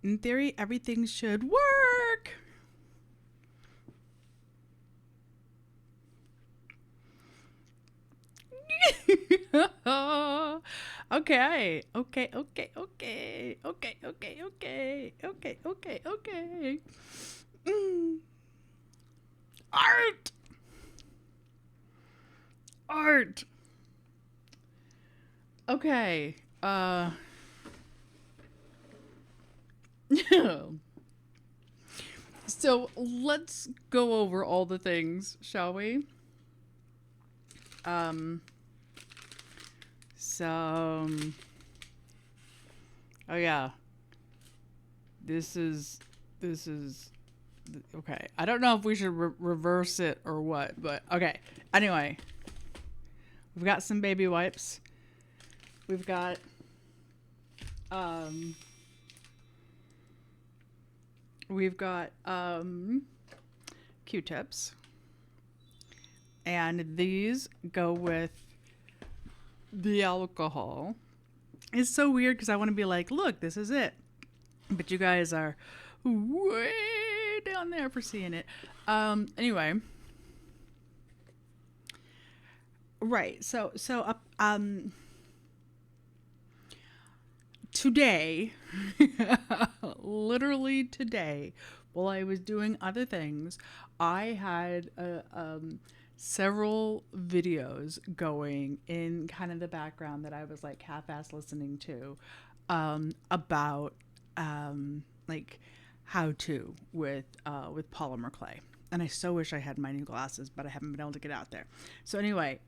In theory, everything should work. Okay, okay, okay, okay, okay, okay, okay, okay, okay, okay. Mm. Art, art. Okay. So let's go over all the things, shall we? Um. So. Oh yeah. This is. This is. Okay. I don't know if we should reverse it or what, but okay. Anyway, we've got some baby wipes. We've got. Um. We've got Q-tips, and these go with the alcohol. It's so weird because I want to be like, look, this is it, but you guys are way down there for seeing it. Anyway, right. Today, literally today, while I was doing other things, I had several videos going in kind of the background that I was like half-ass listening to about like how to with polymer clay. And I so wish I had my new glasses, but I haven't been able to get out there. So anyway,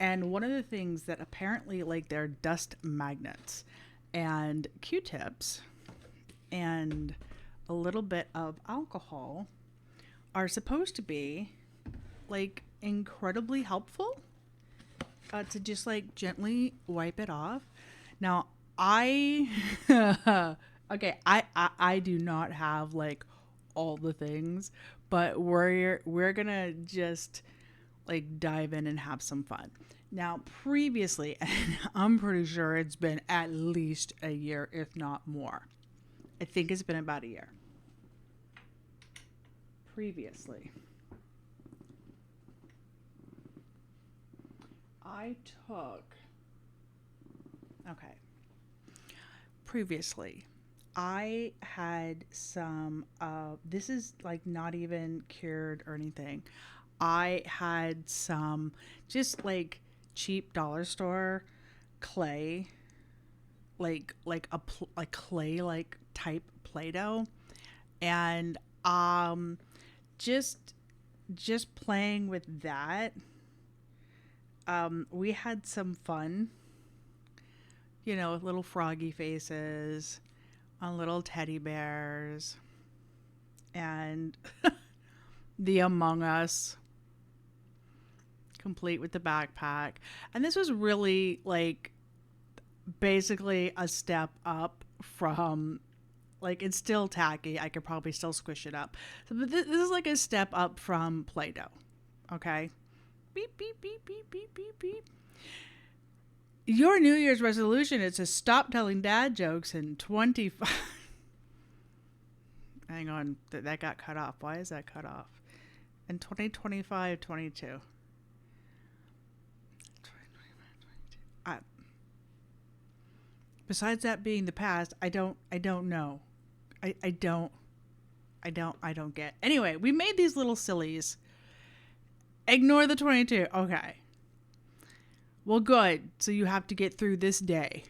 and one of the things that apparently, like, they're dust magnets and Q-tips and a little bit of alcohol are supposed to be like incredibly helpful to just like gently wipe it off. Now, I okay, I do not have like all the things, but we're gonna just like dive in and have some fun. Now, previously, and I'm pretty sure it's been at least a year, if not more. I think it's been about a year. Previously, I took, okay, previously, I had some, this is like not even cured or anything. I had some just like cheap dollar store clay, like a clay like type Play-Doh, and um, just just playing with that. We had some fun, with little froggy faces on little teddy bears and the Among Us, complete with the backpack. And this was really like basically a step up from, like, it's still tacky. I could probably still squish it up. So, but this is like a step up from Play Doh. Okay? Beep, beep, beep, beep, beep, beep, beep. Your New Year's resolution is to stop telling dad jokes in 25. Hang on. That got cut off. Why is that cut off? In 2025, 22. I, besides that being the past, I don't know. I don't I don't get. Anyway, we made these little sillies. Ignore the 22. Okay. Well, good. So you have to get through this day.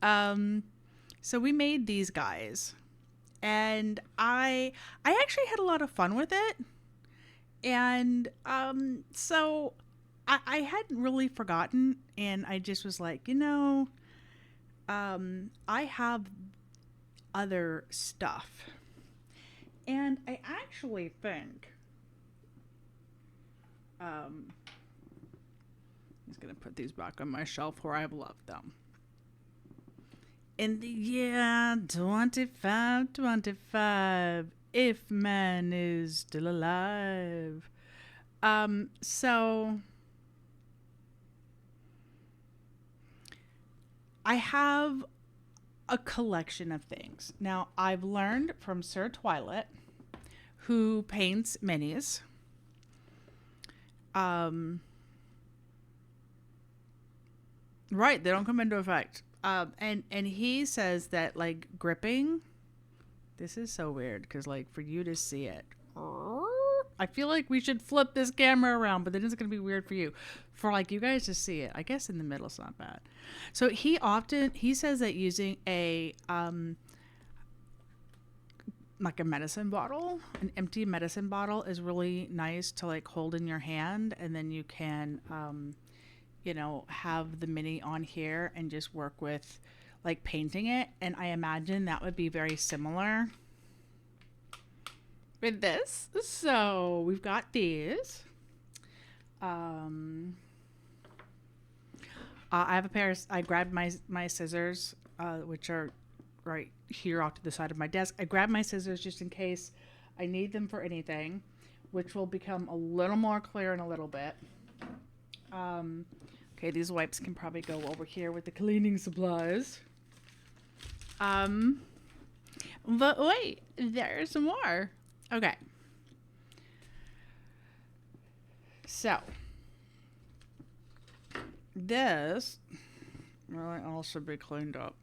Um so we made these guys, and I actually had a lot of fun with it. And so I hadn't really forgotten, and I just was like, I have other stuff. And I actually think I'm just going to put these back on my shelf where I've left them. In the year 2525, if man is still alive. So I have a collection of things. Now, I've learned from Sir Twilit, who paints minis. Um, right, they don't come into effect. And he says that like gripping. This is so weird because like for you to see it, I feel like we should flip this camera around, but then it's gonna be weird for you. For like you guys to see it, I guess in the middle is not bad. So he says that using a like a medicine bottle, an empty medicine bottle is really nice to like hold in your hand, and then you can have the mini on here and just work with like painting it. And I imagine that would be very similar with this. So we've got these. I have a pair. I grabbed my scissors, which are right here off to the side of my desk. I grabbed my scissors just in case I need them for anything, which will become a little more clear in a little bit. Okay, these wipes can probably go over here with the cleaning supplies. But wait, there's some more. Okay. So, this really all should be cleaned up.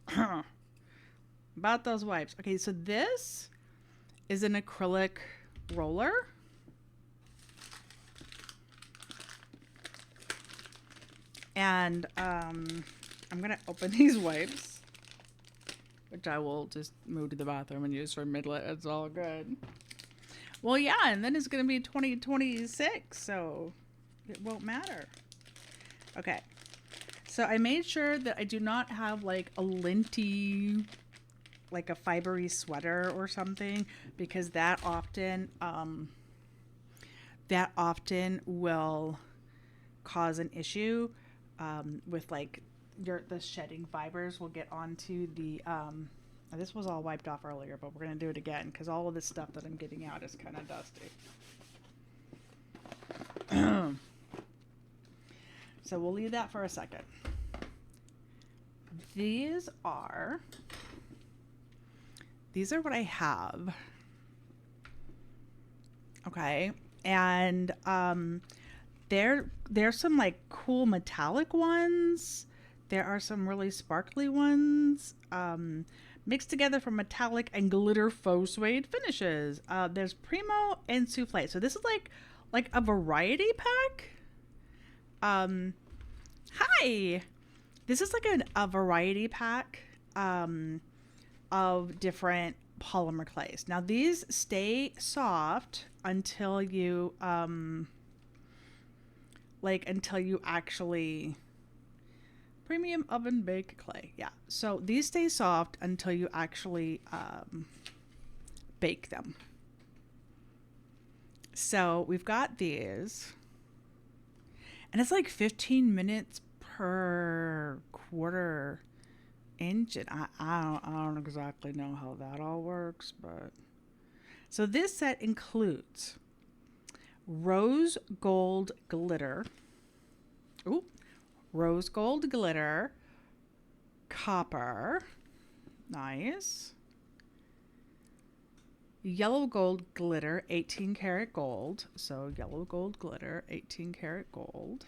About those wipes. Okay, so this is an acrylic roller. And I'm going to open these wipes, which I will just move to the bathroom and use for midlet. It's all good. Well, yeah, and then it's going to be 2026, so it won't matter. Okay. So I made sure that I do not have like a linty, like a fibery sweater or something, because that often will cause an issue with like the shedding fibers will get onto the this was all wiped off earlier, but we're going to do it again because all of this stuff that I'm getting out is kind of dusty. So we'll leave that for a second. These are what I have. Okay. And there's some like cool metallic ones. There are some really sparkly ones. Mixed together from metallic and glitter faux suede finishes. There's Primo and Souffle. So this is like a variety pack. Hi. This is like a variety pack of different polymer clays. Now these stay soft until you actually premium oven baked clay. Yeah. So these stay soft until you actually bake them. So we've got these. And it's like 15 minutes per quarter inch. And I don't exactly know how that all works, but so this set includes rose gold glitter. Ooh. Rose gold glitter, copper, nice. Yellow gold glitter, 18 karat gold. So yellow gold glitter, 18 karat gold.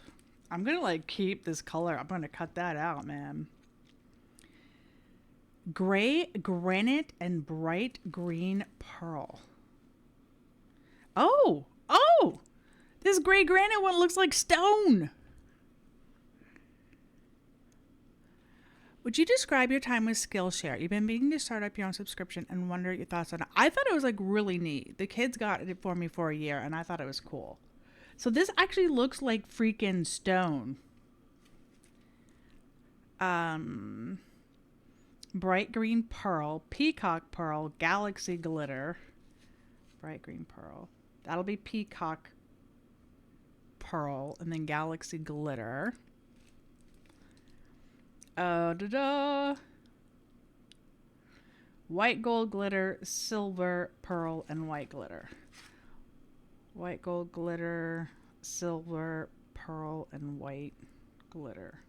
I'm going to like keep this color. I'm going to cut that out, man. Gray granite and bright green pearl. Oh, this gray granite one looks like stone. Would you describe your time with Skillshare? You've been meaning to start up your own subscription and wonder your thoughts on it. I thought it was like really neat. The kids got it for me for a year and I thought it was cool. So this actually looks like freaking stone. Bright green pearl, peacock pearl, galaxy glitter. Bright green pearl. That'll be peacock pearl and then galaxy glitter. White gold glitter, silver, pearl, and white glitter. White gold glitter, silver, pearl, and white glitter.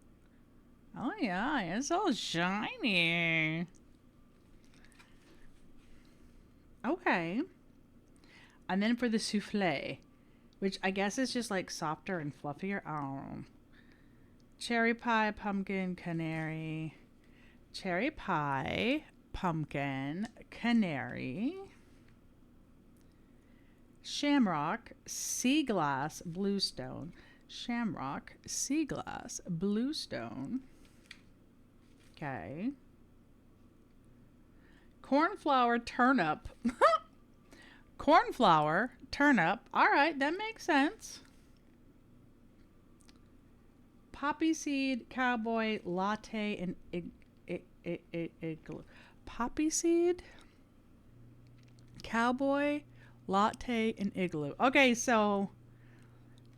Oh yeah, it's all shiny. Okay. And then for the souffle, which I guess is just like softer and fluffier. I don't know. Cherry pie, pumpkin, canary. Cherry pie, pumpkin, canary. Shamrock, sea glass, bluestone. Shamrock, sea glass, bluestone. Okay. Cornflower, turnip. Cornflower, turnip. All right, that makes sense. Poppy seed, cowboy, latte, and igloo. Poppy seed, cowboy, latte, and igloo. Okay, so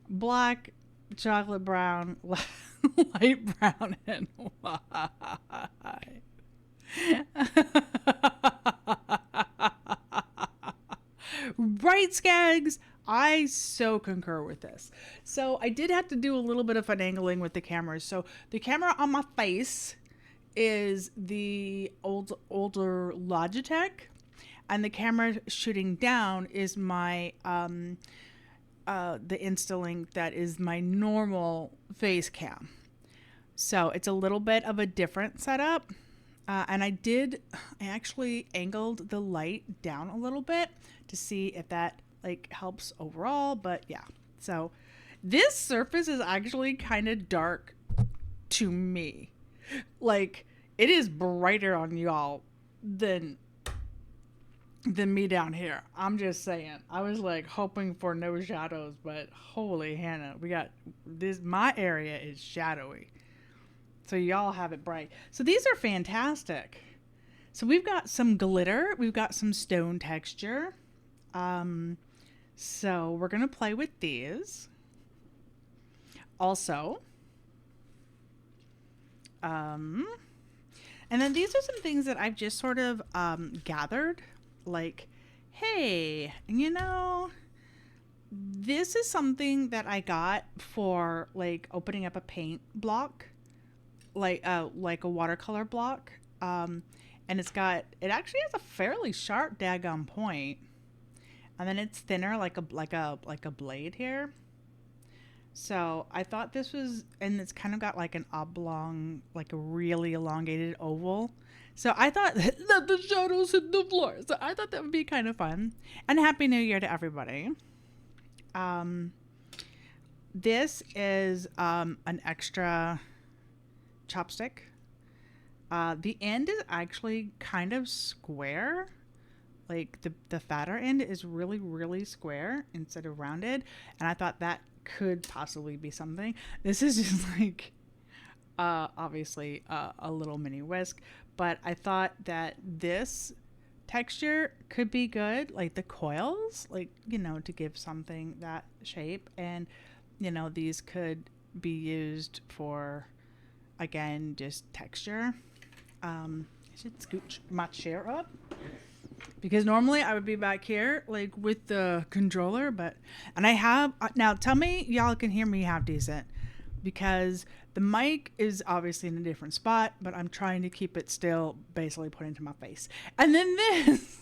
black, chocolate brown, light brown, and white. Right, Skags? I so concur with this. So I did have to do a little bit of finagling with the cameras. So the camera on my face is the older Logitech, and the camera shooting down is my the Instalink that is my normal face cam. So it's a little bit of a different setup. And I actually angled the light down a little bit to see if that like helps overall. But yeah, so this surface is actually kind of dark to me. Like it is brighter on y'all than me down here. I'm just saying. I was like hoping for no shadows, but holy Hannah, we got this. My area is shadowy. So y'all have it bright. So these are fantastic. So we've got some glitter. We've got some stone texture. So we're going to play with these. Also, and then these are some things that I've just sort of gathered. Like, hey, this is something that I got for like opening up a paint block. Like a watercolor block, and it actually has a fairly sharp daggone point, and then it's thinner like a blade here. So I thought this was, and it's kind of got like an oblong, like a really elongated oval. So I thought that the shadows hit the floor. So I thought that would be kind of fun. And Happy New Year to everybody. This is an extra chopstick. The end is actually kind of square. Like the fatter end is really, really square instead of rounded. And I thought that could possibly be something. This is just like, obviously a little mini whisk, but I thought that this texture could be good. Like the coils, like, to give something that shape. And, these could be used for, again, just texture. I should scooch my chair up because normally I would be back here like with the controller, and I have now. Tell me y'all can hear me half decent because the mic is obviously in a different spot, but I'm trying to keep it still basically put into my face. And then this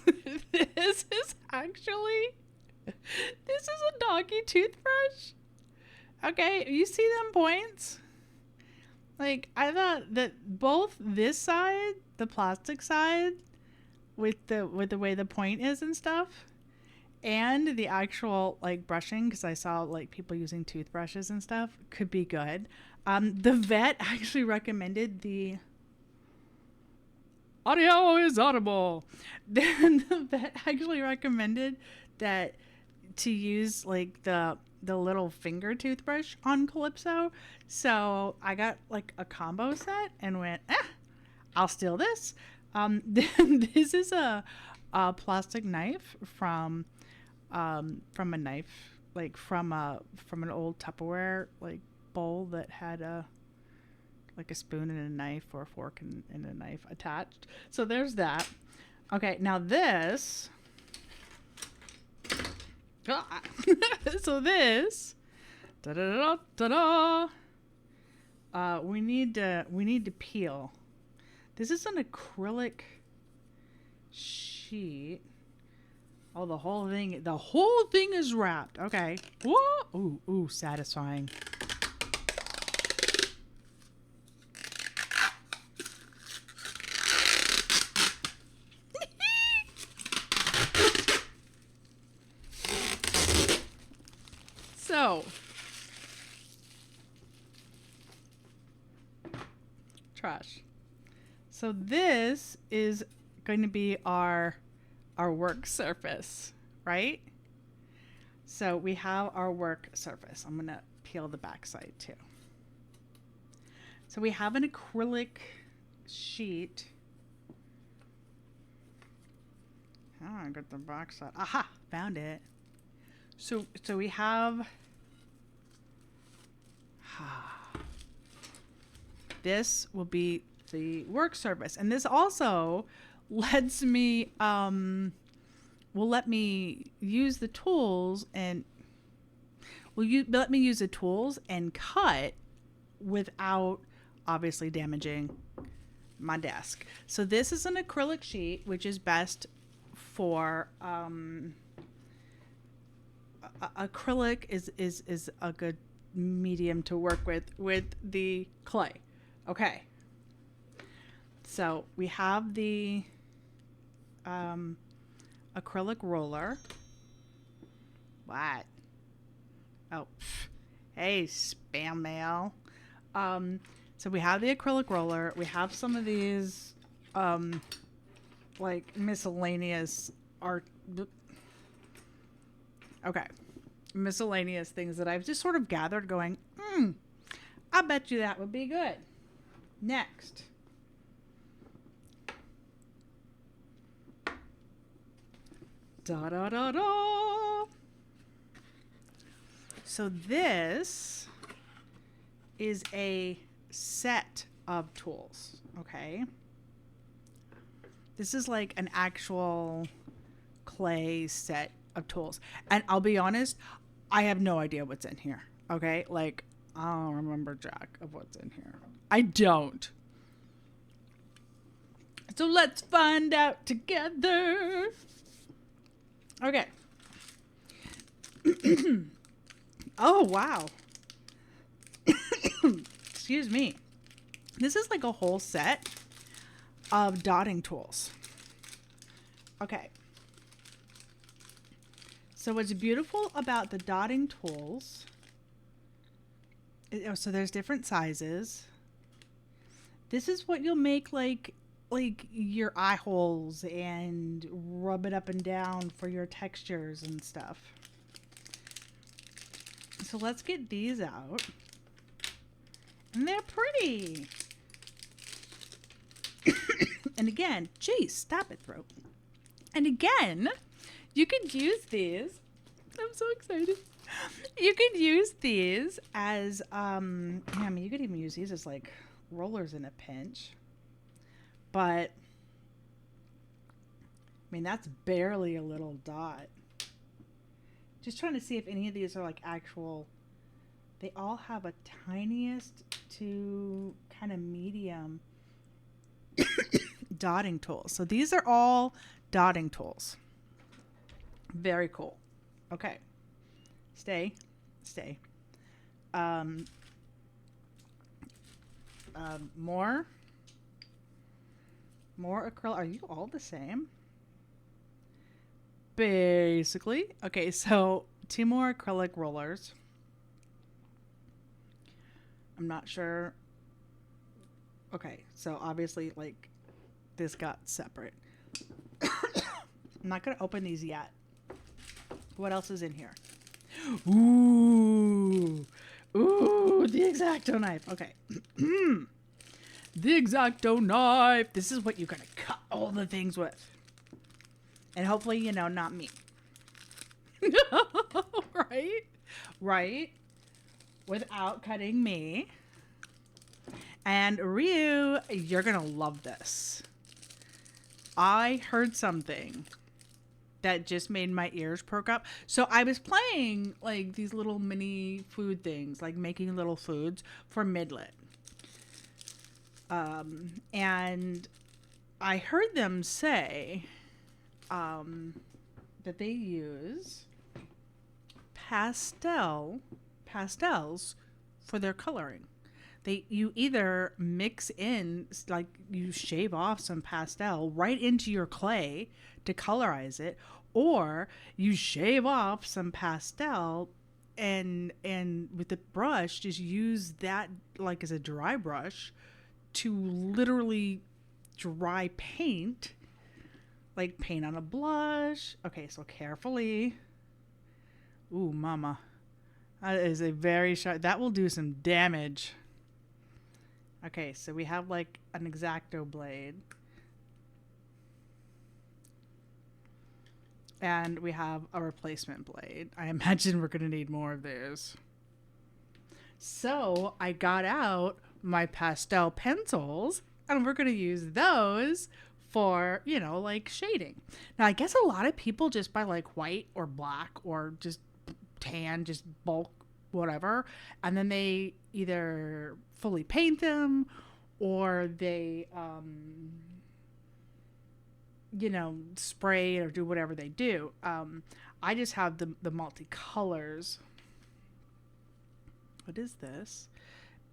is actually a doggy toothbrush. Okay, you see them points? Like, I thought that both this side, the plastic side, with the way the point is and stuff, and the actual like brushing, because I saw like people using toothbrushes and stuff, could be good. The vet actually recommended the audio is audible. Then the vet actually recommended that to use like the little finger toothbrush on Calypso. So I got like a combo set and went, I'll steal this. This is a plastic knife from a knife, like from an old Tupperware like bowl that had a spoon and a knife, or a fork and a knife attached. So there's that. Okay, now this. So this, we need to peel. This is an acrylic sheet. Oh, the whole thing is wrapped. Okay. Whoa. Ooh, ooh, satisfying. So, trash. So this is going to be our work surface, right? So we have our work surface. I'm going to peel the backside too. So we have an acrylic sheet. Oh, I got the backside. Aha, found it. So we have this will be the work surface, and this also lets me will let me use the tools and let me use the tools and cut without obviously damaging my desk. So this is an acrylic sheet, which is best for acrylic is a good medium to work with the clay. Okay. So we have the acrylic roller. What? Oh, hey, spam mail. So we have the acrylic roller. We have some of these, like miscellaneous art. Okay, miscellaneous things that I've just sort of gathered, going, I bet you that would be good. Next. Da da da da. So this is a set of tools, okay? This is like an actual clay set of tools. And I'll be honest, I have no idea what's in here, okay? Like, I don't remember jack of what's in here. I don't. So let's find out together. Okay. Oh, wow. Excuse me. This is like a whole set of dotting tools. Okay. So what's beautiful about the dotting tools, so there's different sizes. This is what you'll make like your eye holes and rub it up and down for your textures and stuff. So let's get these out. And they're pretty. And again, geez, stop it, throat. And again, you could use these. I'm so excited. You could use these as, I mean, you could even use these as like rollers in a pinch. But, I mean, that's barely a little dot. Just trying to see if any of these are like actual. They all have a tiniest to kind of medium dotting tools. So these are all dotting tools. Very cool. Okay. Stay. More acrylic. Are you all the same? Basically. Okay, so 2 more acrylic rollers. I'm not sure. Okay, so obviously, like, this got separate. I'm not going to open these yet. What else is in here? Ooh, the X-Acto knife. Okay. The X-Acto knife. This is what you're going to cut all the things with. And hopefully, you know, not me. Right? Without cutting me. And Ryu, you're going to love this. I heard something that just made my ears perk up. So I was playing like these little mini food things, like making little foods for Midlet. And I heard them say that they use pastels for their coloring. You either mix in, like, you shave off some pastel right into your clay to colorize it, or you shave off some pastel and with the brush just use that like as a dry brush to literally dry paint, like paint on a blush. Okay, so carefully. Ooh, mama. That is a very sharp, that will do some damage. Okay, so we have like an X-Acto blade. And we have a replacement blade. I imagine we're going to need more of those. So I got out my pastel pencils and we're going to use those for, like shading. Now, I guess a lot of people just buy like white or black or just tan, just bulk, whatever. And then they either fully paint them or they, spray it or do whatever they do. I just have the multicolors. What is this?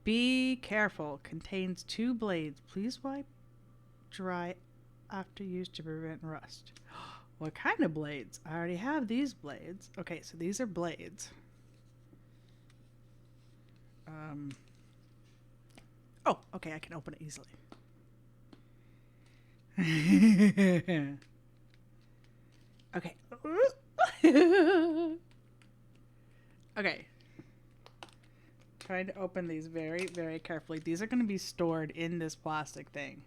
Be careful. Contains 2 blades. Please wipe dry after use to prevent rust. What kind of blades? I already have these blades. Okay, so these are blades. Oh, okay, I can open it easily. Okay. Okay. Trying to open these very, very carefully. These are going to be stored in this plastic thing.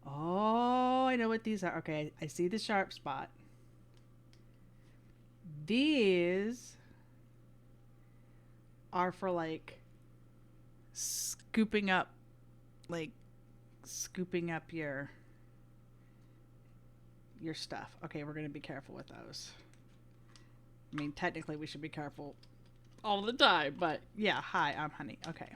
Oh, I know what these are. Okay, I see the sharp spot. These are for like scooping up your stuff. Okay, we're going to be careful with those. I mean, technically we should be careful all the time, but yeah, hi, I'm Honey. Okay.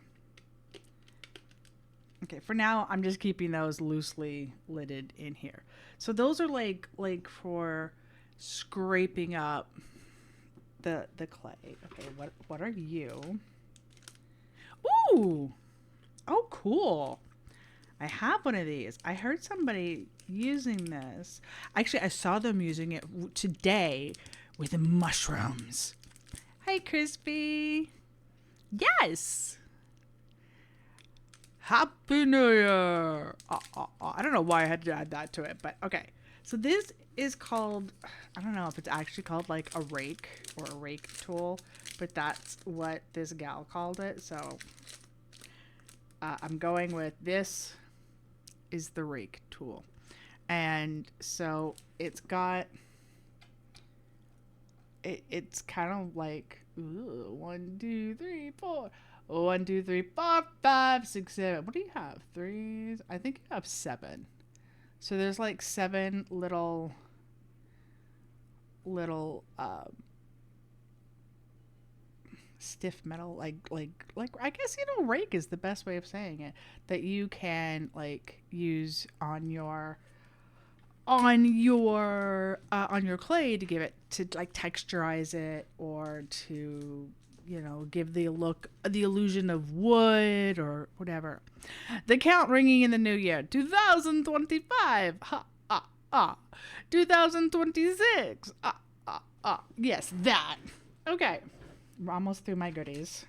Okay, for now, I'm just keeping those loosely lidded in here. So those are like for scraping up the clay. Okay, what are you? Ooh! Oh, cool. I have one of these. I heard somebody using this. Actually, I saw them using it today with mushrooms. Hi, Crispy. Yes. Happy New Year. I don't know why I had to add that to it, but okay. So this is called, I don't know if it's actually called like a rake or a rake tool, but that's what this gal called it. So I'm going with this is the rake tool. And so it's got, it's kind of like, 1, 2, 3, 4. 1, 2, 3, 4, 5, 6, 7. What do you have? 3s? I think you have 7. So there's like 7 little stiff metal, like I guess rake is the best way of saying it, that you can like use on your clay to give it, to like texturize it, or to give the illusion of wood or whatever. The count ringing in the new year, 2025. 2026. Yes, that. Okay, we're almost through my goodies.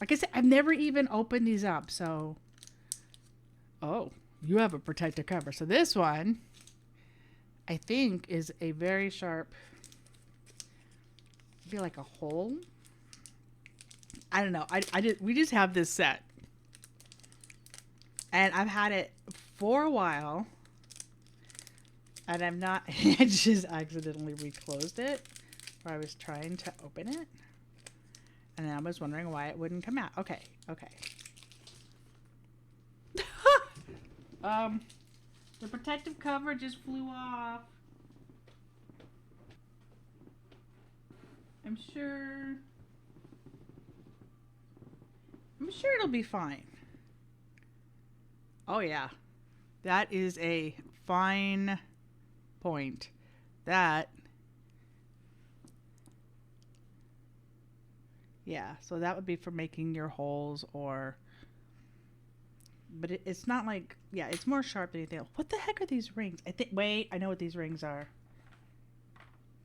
Like I said, I've never even opened these up, so. Oh, you have a protective cover. So this one, I think, is a very sharp, maybe like a hole. I don't know. We just have this set. And I've had it for a while. And I'm not, I just accidentally reclosed it where I was trying to open it. And then I was wondering why it wouldn't come out. Okay. The protective cover just flew off. I'm sure it'll be fine. Oh yeah. That is a fine point. That Yeah, so that would be for making your holes or but it's not like yeah, it's more sharp than anything else. What the heck are these rings? I think wait, I know what these rings are.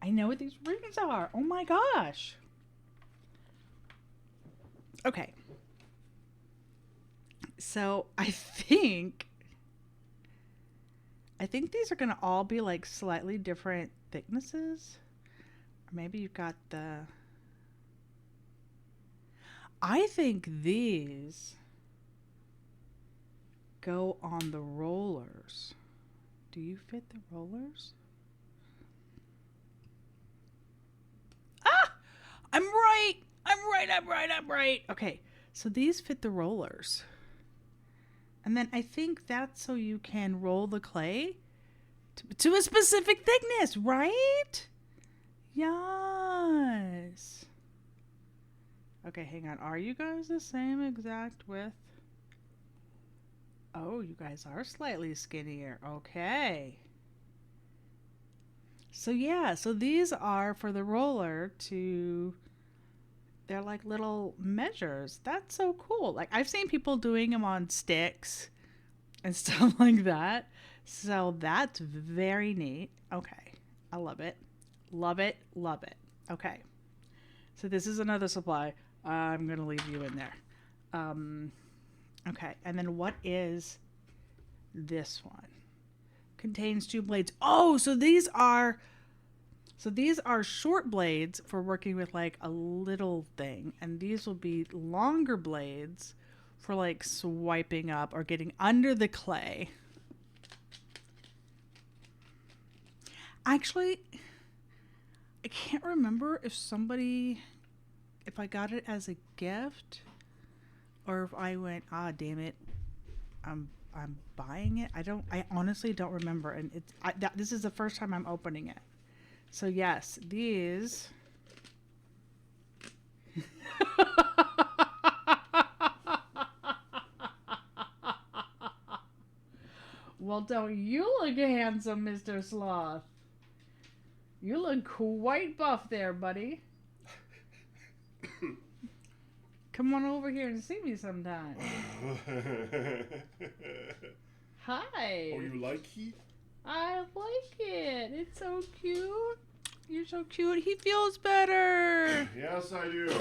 I know what these rings are. Oh my gosh. Okay. So I think these are gonna all be like slightly different thicknesses. Or maybe you've got the I think these go on the rollers. Do you fit the rollers? Ah! I'm right! I'm right! Okay, so these fit the rollers. And then I think that's so you can roll the clay to a specific thickness, right? Yes. Okay, hang on. Are you guys the same exact width? Oh, you guys are slightly skinnier. Okay. So yeah, so these are for the roller to they're like little measures. That's so cool. Like I've seen people doing them on sticks and stuff like that. So that's very neat. Okay. I love it. Love it. Love it. Okay. So this is another supply. I'm going to leave you in there. Um, okay. And then what is this one? Contains two blades. Oh, so these are short blades for working with like a little thing, and these will be longer blades for like swiping up or getting under the clay. Actually, I can't remember if I got it as a gift or if I went, ah, damn it, I'm buying it. I honestly don't remember, and this is the first time I'm opening it. So yes, these. Well, don't you look handsome, Mr. Sloth? You look quite buff there, buddy. Come on over here and see me sometime. Hi. Oh, you like he? I like it. It's so cute. You're so cute. He feels better. Yes, I do.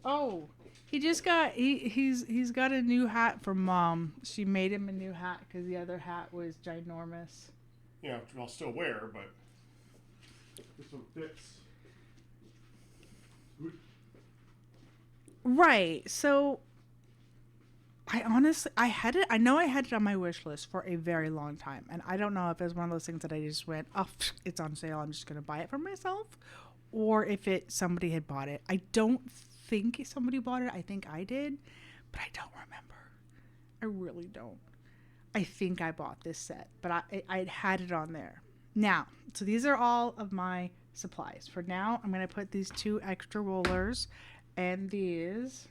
Oh, he just got he's got a new hat from mom. She made him a new hat because the other hat was ginormous. Yeah, I'll still wear, but this one fits. Right. So I know I had it on my wish list for a very long time, and I don't know if it was one of those things that I just went, oh, it's on sale, I'm just gonna buy it for myself, or if somebody had bought it. I don't think somebody bought it. I think I did, but I don't remember. I really don't. I think I bought this set, but I had it on there. Now, so these are all of my supplies. For now, I'm gonna put these two extra rollers and these.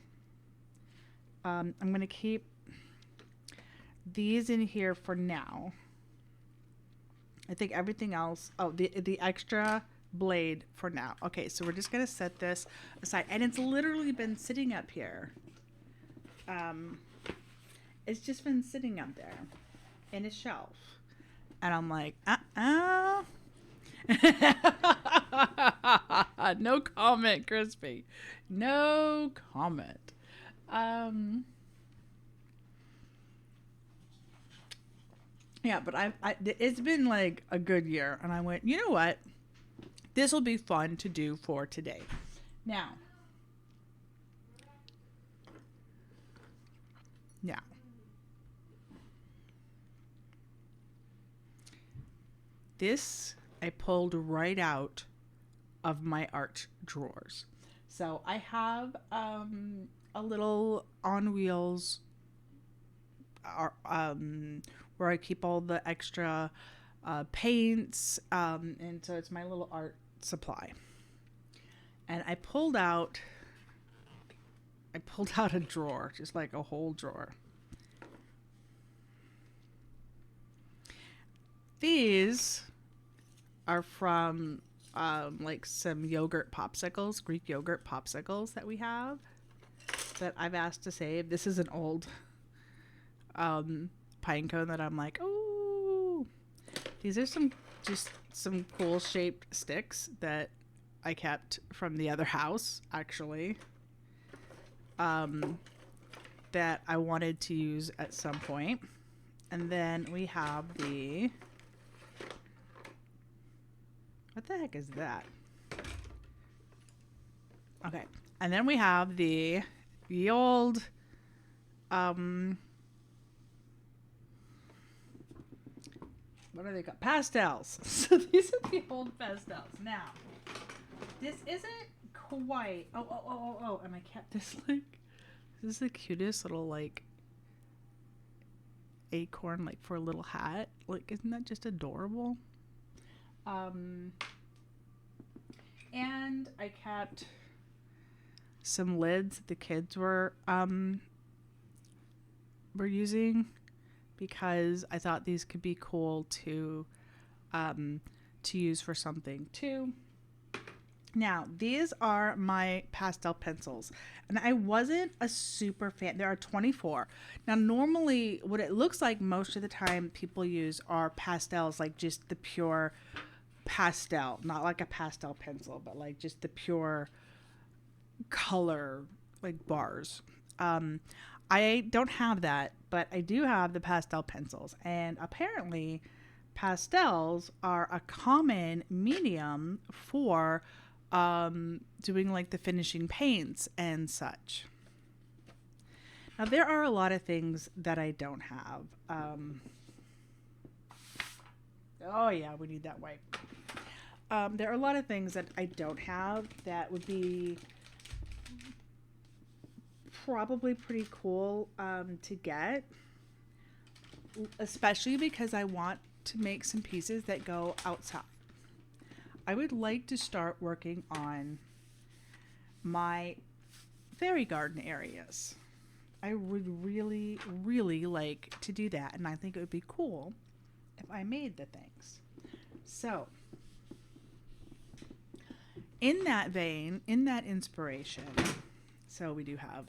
I'm going to keep these in here for now. I think everything else, oh, the extra blade for now. Okay, so we're just going to set this aside. And it's literally been sitting up here. It's just been sitting up there in a shelf. And I'm like, no comment, Crispy. No comment. Yeah, but it's been like a good year, and I went, you know what? This will be fun to do for today. Now, this I pulled right out of my art drawers. So I have a little on wheels where I keep all the extra paints, and so it's my little art supply. And I pulled out a drawer, just like a whole drawer. These are from like some yogurt popsicles, Greek yogurt popsicles that we have that I've asked to save. This is an old pine cone that I'm like, oh, these are some cool shaped sticks that I kept from the other house, actually, that I wanted to use at some point. And then we have the, what the heck is that? Okay. And then we have the old, what are they called? Pastels. So these are the old pastels. Now, this isn't quite, and I kept this, like, this is the cutest little, like, acorn, like, for a little hat. Like, isn't that just adorable? And I kept some lids the kids were using because I thought these could be cool to use for something too. Now, these are my pastel pencils, and I wasn't a super fan. There are 24. Now, normally what it looks like most of the time people use are pastels, like just the pure pastel, not like a pastel pencil, but like just the pure color, like bars. I don't have that, but I do have the pastel pencils, and apparently pastels are a common medium for doing like the finishing paints and such. Now, there are a lot of things that I don't have. Oh yeah, we need that wipe. There are a lot of things that I don't have that would be probably pretty cool to get, especially because I want to make some pieces that go outside. I would like to start working on my fairy garden areas. I would really, really like to do that, and I think it would be cool if I made the things. So, in that vein, in that inspiration, so we do have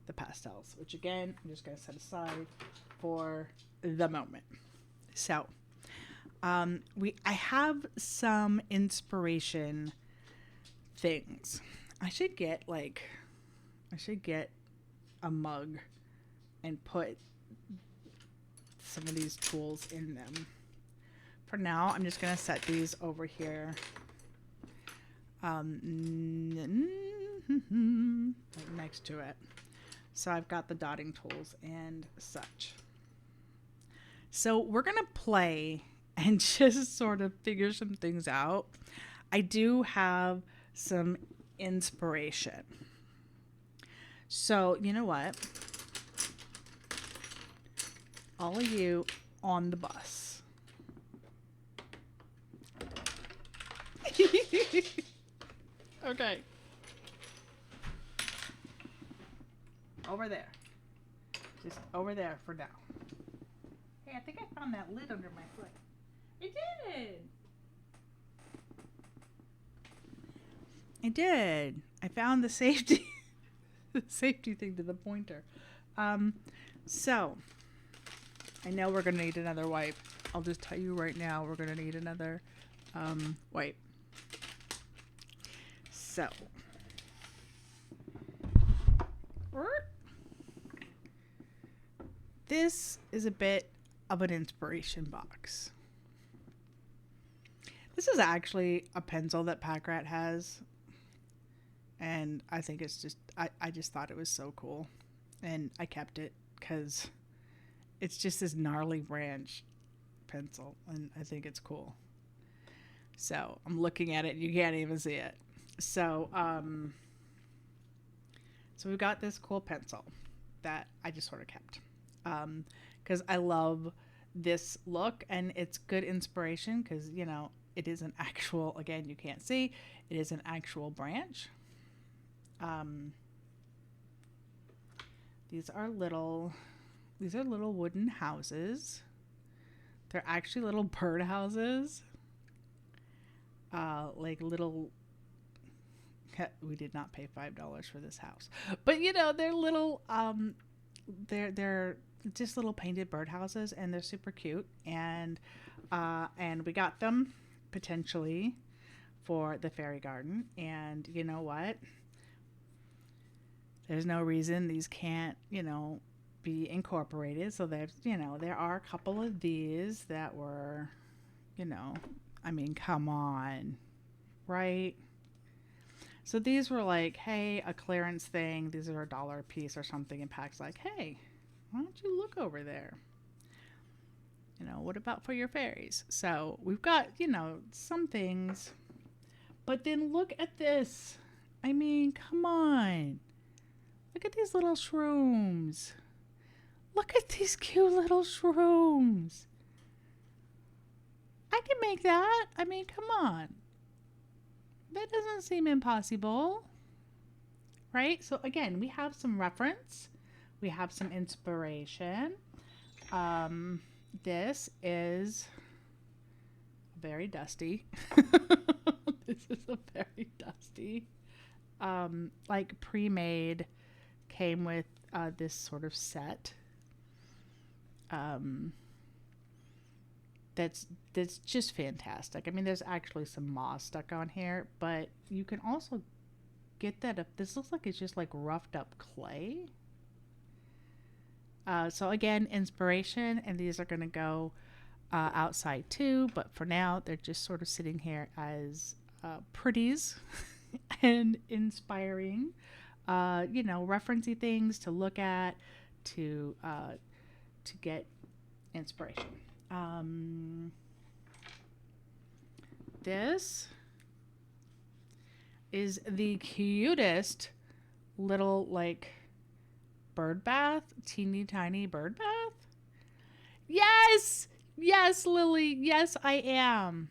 the pastels, which again, I'm just going to set aside for the moment. So, I have some inspiration things. I should get a mug and put some of these tools in them. For now, I'm just going to set these over here. Right next to it. So I've got the dotting tools and such. So we're going to play and just sort of figure some things out. I do have some inspiration. So, you know what? All of you on the bus. Okay. Over there. Just over there for now. Hey, I think I found that lid under my foot. I did. I found the safety the safety thing to the pointer. So I know we're gonna need another wipe. I'll just tell you right now, we're gonna need another wipe. So this is a bit of an inspiration box. This is actually a pencil that Pack Rat has, and I think it's just I just thought it was so cool, and I kept it because it's just this gnarly branch pencil, and I think it's cool. So I'm looking at it, and you can't even see it. So so we've got this cool pencil that I just sort of kept because I love this look, and it's good inspiration because, you know, it is an actual, again, you can't see, it is an actual branch. These are little wooden houses. They're actually little bird houses. like little. We did not pay $5 for this house, but you know they're little. They're just little painted birdhouses, and they're super cute. And we got them potentially for the fairy garden. And you know what? There's no reason these can't, be incorporated. So there are a couple of these that were, I mean, come on, right? So these were like, hey, a clearance thing. These are $1 a piece or something. And Pac's like, hey, why don't you look over there? What about for your fairies? So we've got, some things. But then look at this. I mean, come on. Look at these little shrooms. Look at these cute little shrooms. I can make that. I mean, come on. That doesn't seem impossible. Right? So again, we have some reference. We have some inspiration. This is very dusty. This is a very dusty, like pre-made, came with this sort of set. That's just fantastic. I mean, there's actually some moss stuck on here, but you can also get that if this looks like it's just like roughed up clay. So again, inspiration, and these are going to go outside too, but for now they're just sort of sitting here as pretties and inspiring, referencey things to look at to get inspiration. This is the cutest little like bird bath, teeny tiny bird bath. Yes, Lily. Yes, I am.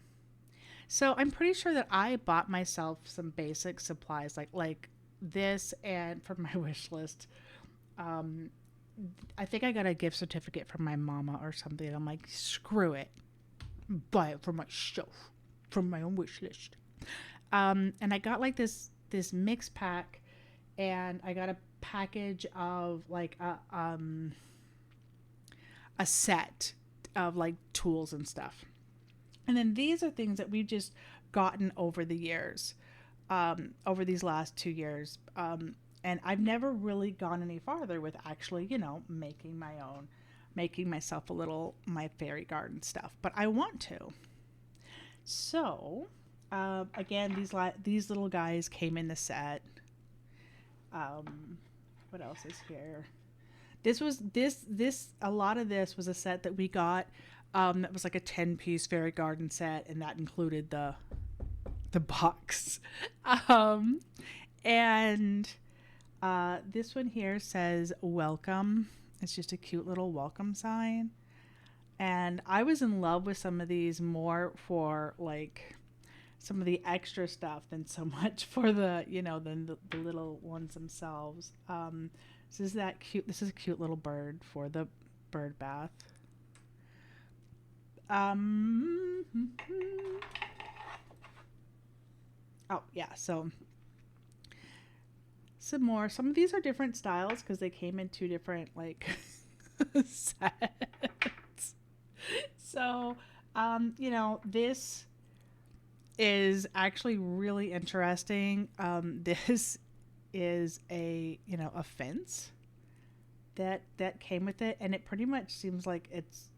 So I'm pretty sure that I bought myself some basic supplies like this, and from my wish list. I think I got a gift certificate from my mama or something. I'm like, screw it, buy it for myself from my own wish list. And I got like this mix pack, and I got a package of like a set of like tools and stuff. And then these are things that we've just gotten over the years, over these last 2 years. And I've never really gone any farther with actually, making myself my fairy garden stuff. But I want to. So, again, these little guys came in the set. What else is here? A lot of this was a set that we got. That was like a 10-piece fairy garden set, and that included the box. And this one here says welcome. It's just a cute little welcome sign. And I was in love with some of these more for like some of the extra stuff than so much for the little ones themselves. This is a cute little bird for the bird bath. Oh yeah, so some of these are different styles because they came in 2 different like sets. So this is actually really interesting. This is a fence that came with it, and it pretty much seems like it's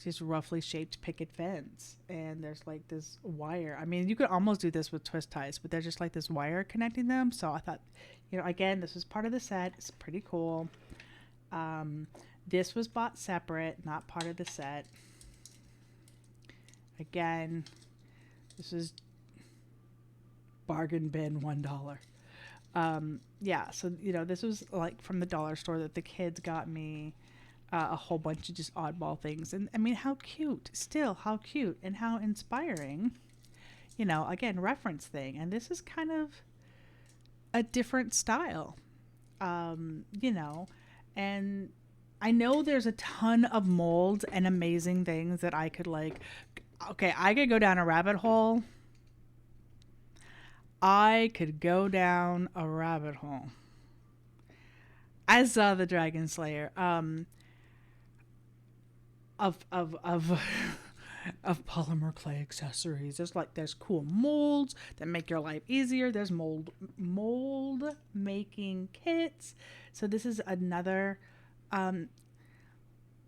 just roughly shaped picket fence, and there's like this wire. I mean, you could almost do this with twist ties, but there's just like this wire connecting them. So I thought, again, this was part of the set. It's pretty cool. This was bought separate, not part of the set. Again, this is bargain bin $1. Yeah, so this was like from the dollar store that the kids got me a whole bunch of just oddball things. And I mean, how cute and how inspiring, again, reference thing. And this is kind of a different style, and I know there's a ton of molds and amazing things that I could like Okay, I could go down a rabbit hole. I could go down a rabbit hole. I saw the Dragon Slayer. Of of polymer clay accessories. There's cool molds that make your life easier. There's mold making kits. So this is another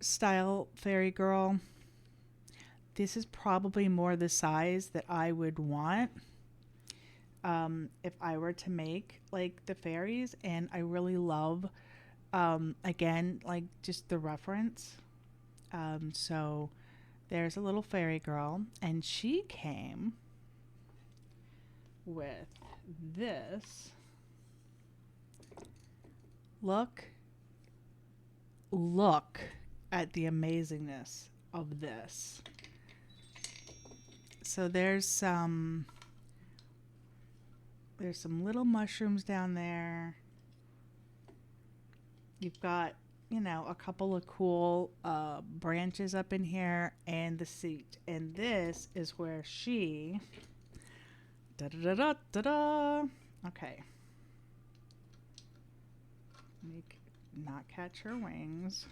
style fairy girl. This is probably more the size that I would want if I were to make like the fairies, and I really love again like just the reference. So there's a little fairy girl, and she came with this. Look at the amazingness of this. So there's some little mushrooms down there. You've got, a couple of cool branches up in here and the seat. And this is where she. Da da da da da da. Okay. Not catch her wings.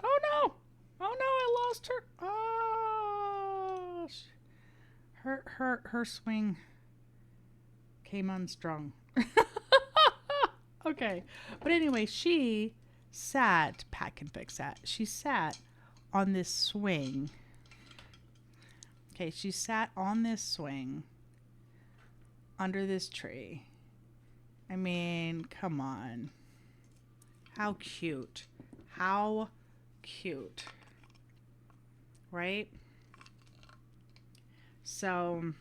Oh no! Oh no! I lost her. Oh, her swing came unstrung. Okay, but anyway, Pat can fix that. She sat on this swing. Okay, she sat on this swing under this tree. I mean, come on. How cute. How cute. Right? So,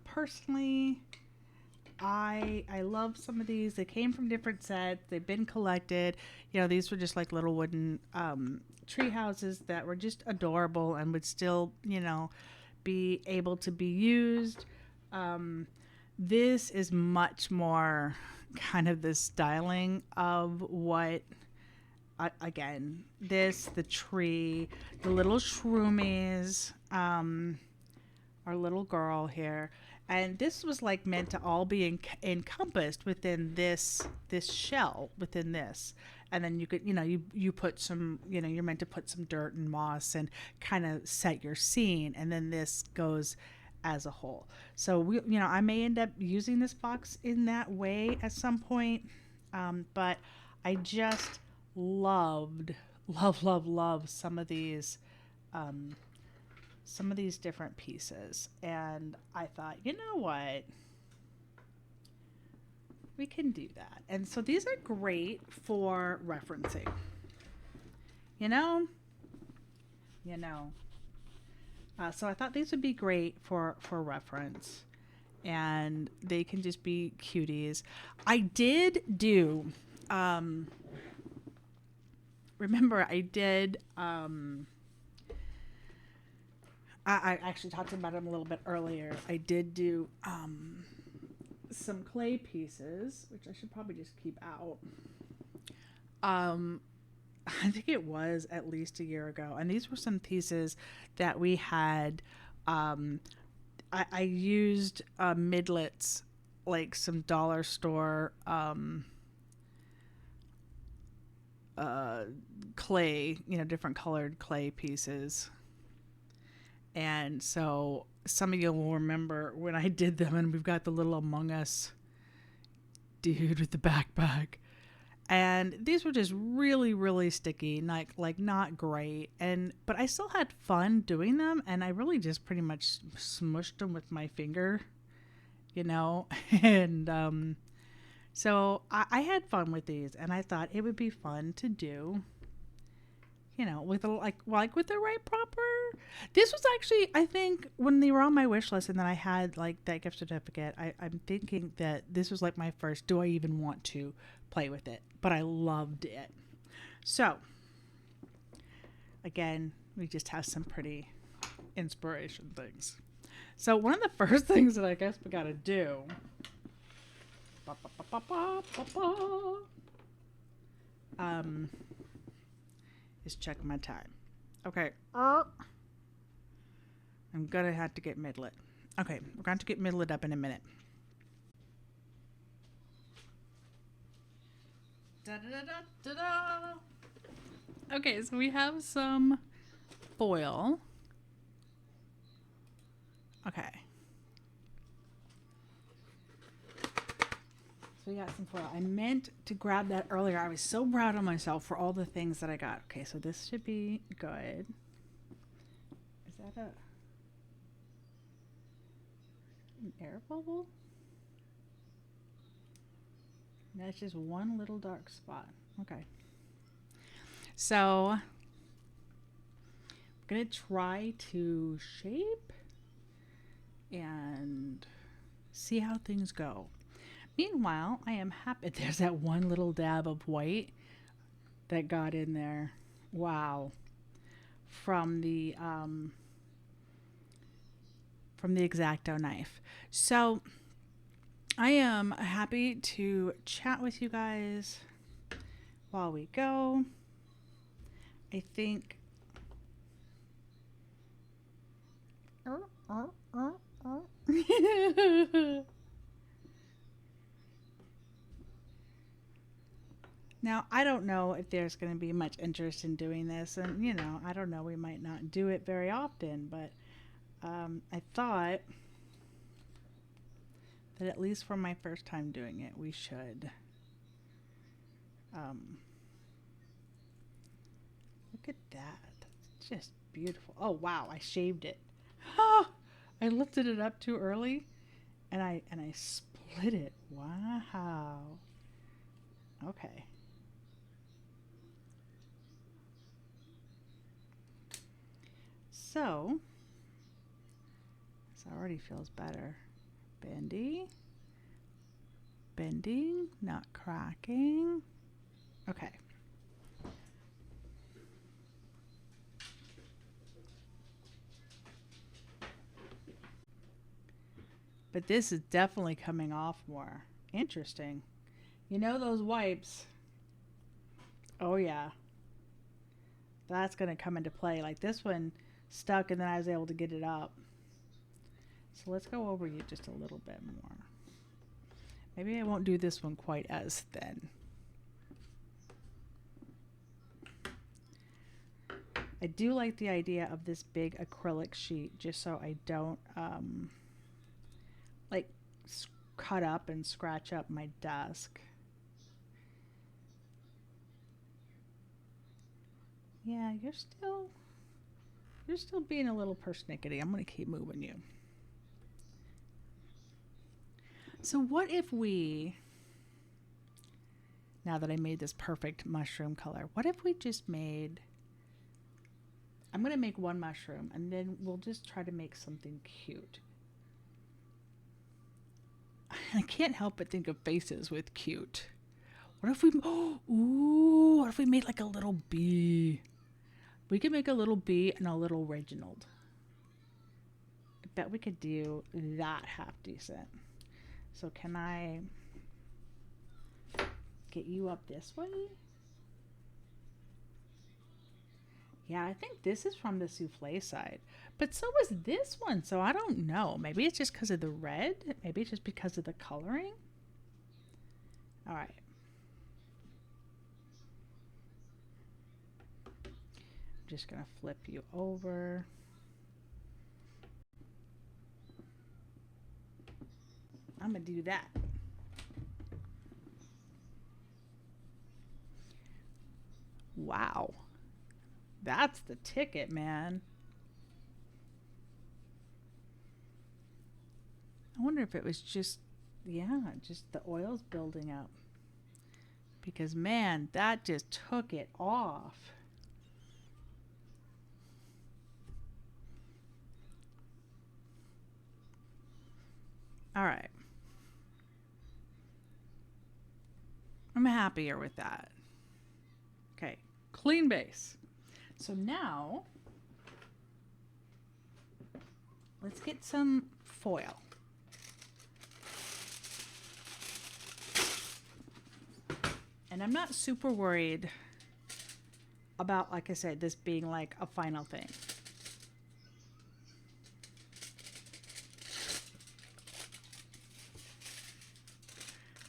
personally, I love some of these. They came from different sets. They've been collected. These were just like little wooden tree houses that were just adorable and would still, be able to be used. This is much more kind of the styling of what, again, the tree, the little shroomies, our little girl here. And this was like meant to all be encompassed within this shell, within this. And then you could, you put some, you're meant to put some dirt and moss and kind of set your scene. And then this goes as a whole. So I may end up using this box in that way at some point. But I just love some of these different pieces. And I thought, you know what? We can do that. And so these are great for referencing. So I thought these would be great for reference. And they can just be cuties. I did do, remember I did, I actually talked about them a little bit earlier. I did do some clay pieces, which I should probably just keep out. I think it was at least a year ago. And these were some pieces that we had. I used Midlets, like some dollar store clay, different colored clay pieces. And so some of you will remember when I did them, and we've got the little Among Us dude with the backpack. And these were just really, really sticky, like not great. But I still had fun doing them, and I really just pretty much smushed them with my finger, And so I had fun with these, and I thought it would be fun to do. With with the right proper. This was actually, I think, when they were on my wish list, and then I had like that gift certificate. I'm thinking that this was like my first. Do I even want to play with it? But I loved it. So, again, we just have some pretty inspiration things. So one of the first things that I guess we got to do. Is check my time. Okay. I'm gonna have to get mid-lit. Okay, we're going to get mid-lit up in a minute. Da-da-da-da-da-da. Okay, so we have some foil. Okay. So we got some foil. I meant to grab that earlier. I was so proud of myself for all the things that I got. Okay, so this should be good. Is that an air bubble? That's just one little dark spot. Okay. So I'm gonna try to shape and see how things go. Meanwhile, I am happy. There's that one little dab of white that got in there. Wow. From the X-Acto knife. So I am happy to chat with you guys while we go. I think now, I don't know if there's going to be much interest in doing this, and you know, I don't know, we might not do it very often, but I thought that at least for my first time doing it, we should look at that. It's just beautiful. Oh wow, I shaved it. Oh, I lifted it up too early and I split it. Wow. Okay. So this already feels better. Bendy. Bending, not cracking. Okay. But this is definitely coming off more. Interesting. You know those wipes? Oh yeah. That's going to come into play. Like this one stuck and then I was able to get it up. So let's go over you just a little bit more. Maybe I won't do this one quite as thin. I do like the idea of this big acrylic sheet just so I don't like cut up and scratch up my desk. Yeah, you're still being a little persnickety. I'm going to keep moving you. So what if we, now that I made this perfect mushroom color, what if we just made, I'm going to make one mushroom and then we'll just try to make something cute. I can't help but think of faces with cute. What if we, ooh, what if we made like a little bee? We could make a little bee and a little Reginald. I bet we could do that half decent. So can I get you up this way? Yeah, I think this is from the souffle side. But so was this one, so I don't know. Maybe it's just because of the red. Maybe it's just because of the coloring. All right. I'm just going to flip you over. I'm going to do that. Wow. That's the ticket, man. I wonder if it was just, yeah, just the oil's building up. Because, man, that just took it off. All right. I'm happier with that. Okay, clean base. So now, let's get some foil. And I'm not super worried about, like I said, this being like a final thing.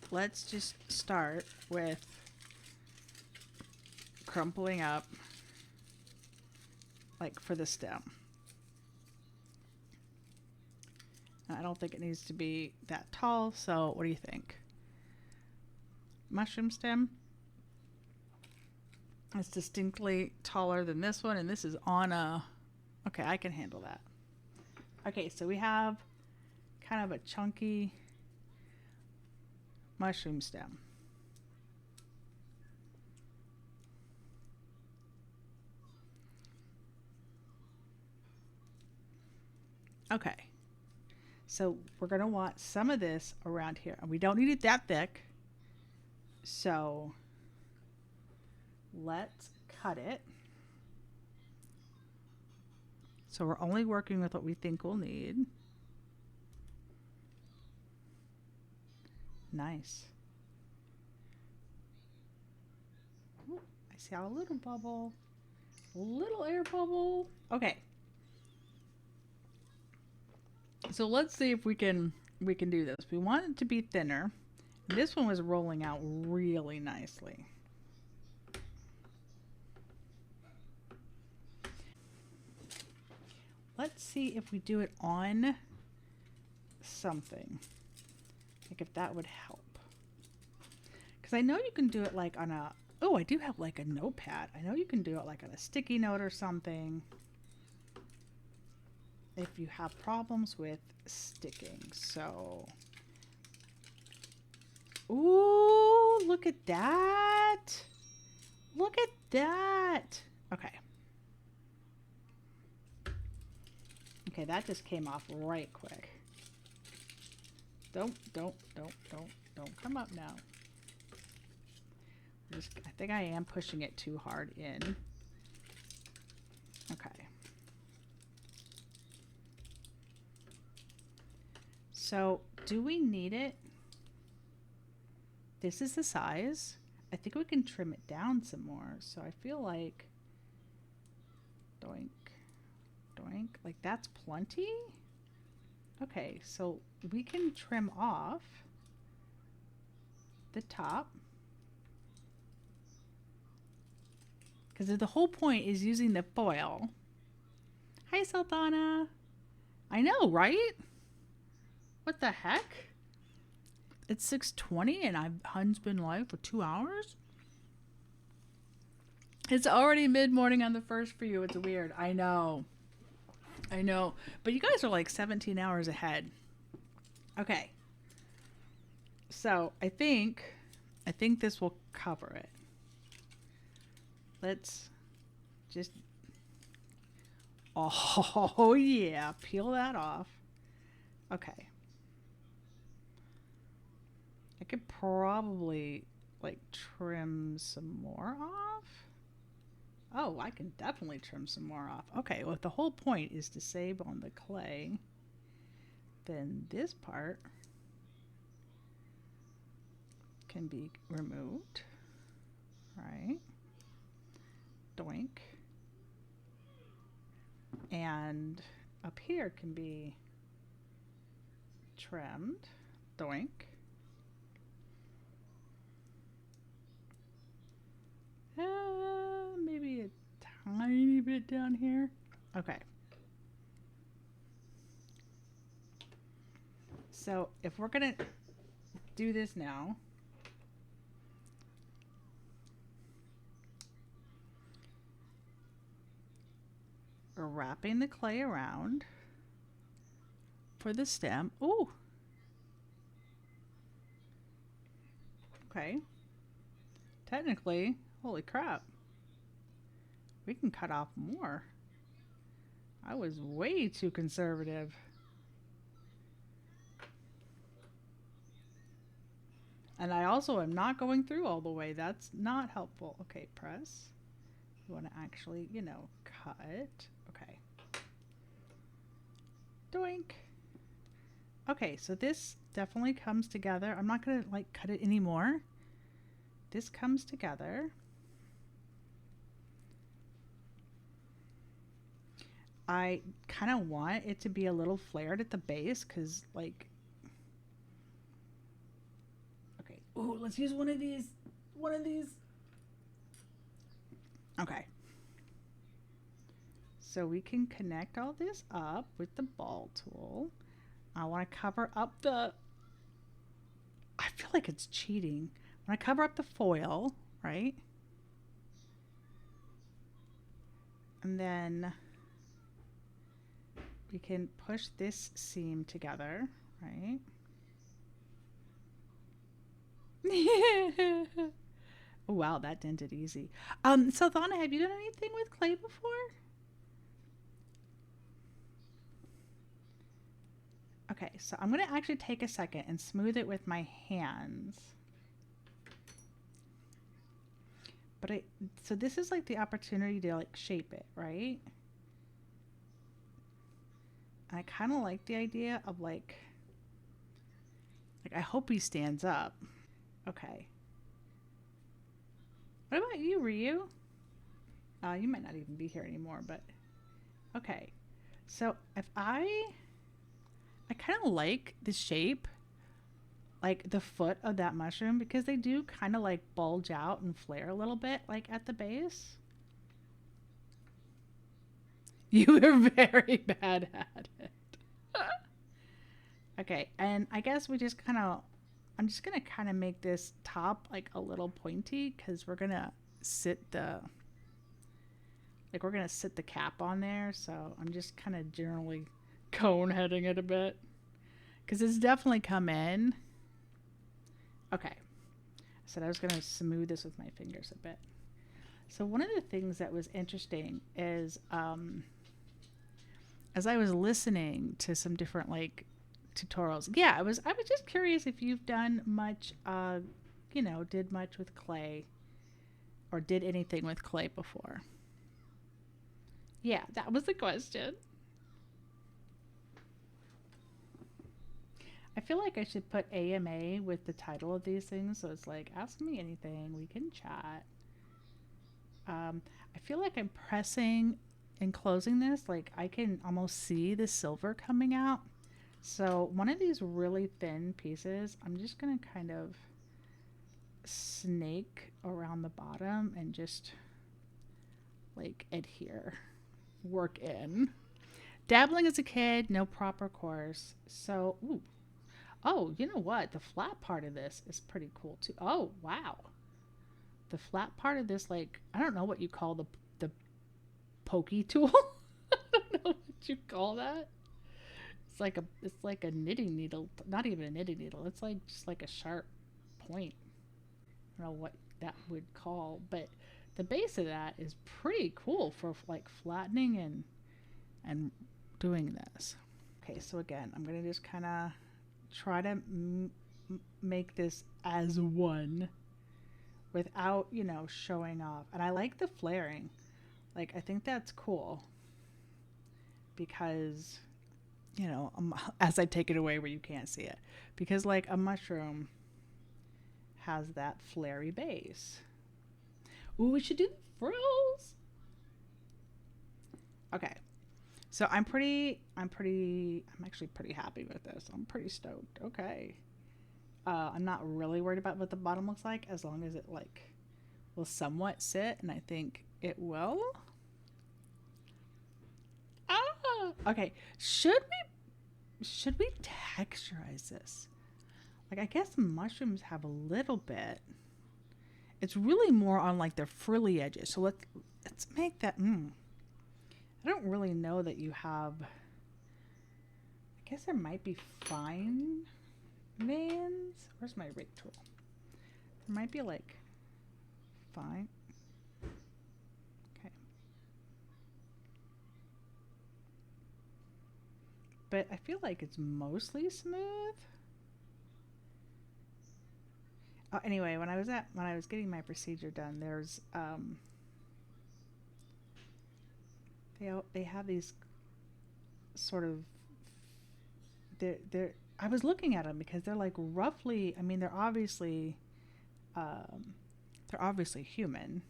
Let's just start with crumpling up like for the stem. I don't think it needs to be that tall, so what do you think? Mushroom stem? It's distinctly taller than this one, and this is on a... Okay, I can handle that. Okay, so we have kind of a chunky mushroom stem. Okay, so we're going to want some of this around here. And we don't need it that thick. So let's cut it. So we're only working with what we think we'll need. Nice. Ooh, I see a little bubble. A little air bubble. Okay. So let's see if we can do this. We want it to be thinner. This one was rolling out really nicely. Let's see if we do it on something. Like if that would help. Because I know you can do it like on a... Oh, I do have like a notepad. I know you can do it like on a sticky note or something. If you have problems with sticking. So... Ooh, look at that. Look at that. Okay. Okay, that just came off right quick. Don't come up now. I think I am pushing it too hard in. Okay. So, do we need it? This is the size. I think we can trim it down some more. So I feel like doink, doink, like that's plenty. Okay, so we can trim off the top. Because the whole point is using the foil. Hi, Sultana. I know, right? What the heck? It's 6:20 and Hun's been live for 2 hours? It's already mid-morning on the first for you. It's weird. I know. I know. But you guys are like 17 hours ahead. Okay. So I think this will cover it. Let's just... Oh, yeah. Peel that off. Okay. I could probably like trim some more off. Oh, I can definitely trim some more off. Okay, well, if the whole point is to save on the clay, then this part can be removed, right? Doink. And up here can be trimmed. Doink. Maybe a tiny bit down here. Okay. So if we're gonna do this now, we're wrapping the clay around for the stem. Ooh. Okay. Technically, holy crap. We can cut off more. I was way too conservative. And I also am not going through all the way. That's not helpful. Okay, press. You want to actually, you know, cut. Okay. Doink. Okay, so this definitely comes together. I'm not going to like cut it anymore. This comes together. I kind of want it to be a little flared at the base because, like, okay. Ooh, let's use one of these. One of these. Okay. So we can connect all this up with the ball tool. I want to cover up the. I feel like it's cheating. When I cover up the foil, right? And then we can push this seam together, right? Oh, wow, that dented easy. So Thana, have you done anything with clay before? Okay, so I'm gonna actually take a second and smooth it with my hands. But so this is like the opportunity to like shape it, right? I kind of like the idea of like I hope he stands up. Okay. What about you, Ryu? You might not even be here anymore, but okay. So if I kind of like the shape, like the foot of that mushroom, because they do kind of like bulge out and flare a little bit, like at the base. You were very bad at it. Okay, and I guess we just kind of, I'm just gonna kind of make this top like a little pointy because we're gonna sit the, like we're gonna sit the cap on there. So I'm just kind of generally cone heading it a bit because it's definitely come in. Okay, I said I was gonna smooth this with my fingers a bit. So one of the things that was interesting is as I was listening to some different like tutorials. Yeah, I was just curious if you've done much did much with clay or did anything with clay before. Yeah, that was the question. I feel like I should put AMA with the title of these things so it's like ask me anything, we can chat. I feel like I'm pressing and closing this like I can almost see the silver coming out. So one of these really thin pieces, I'm just going to kind of snake around the bottom and just like adhere, work in. Dabbling as a kid, no proper course. So, ooh. Oh, you know what? The flat part of this is pretty cool too. Oh, wow. The flat part of this, like, I don't know what you call the pokey tool. I don't know what you call that. It's like a knitting needle, not even a knitting needle. It's like just like a sharp point. I don't know what that would call, but the base of that is pretty cool for like flattening and doing this. Okay, so again, I'm gonna just kind of try to make this as one without showing off. And I like the flaring. Like I think that's cool because as I take it away where you can't see it. Because like a mushroom has that flary base. Ooh, we should do the frills. Okay. So I'm actually pretty happy with this. I'm pretty stoked. Okay. I'm not really worried about what the bottom looks like as long as it like will somewhat sit, and I think it will. Okay. Should we texturize this? Like I guess mushrooms have a little bit. It's really more on like their frilly edges. So let's make that. I don't really know that you have. I guess there might be fine veins. Where's my rake tool? There might be like fine. Okay. But I feel like it's mostly smooth. Anyway, when I was getting my procedure done, there's they have these sort of they're I was looking at them because they're like roughly, I mean they're obviously human.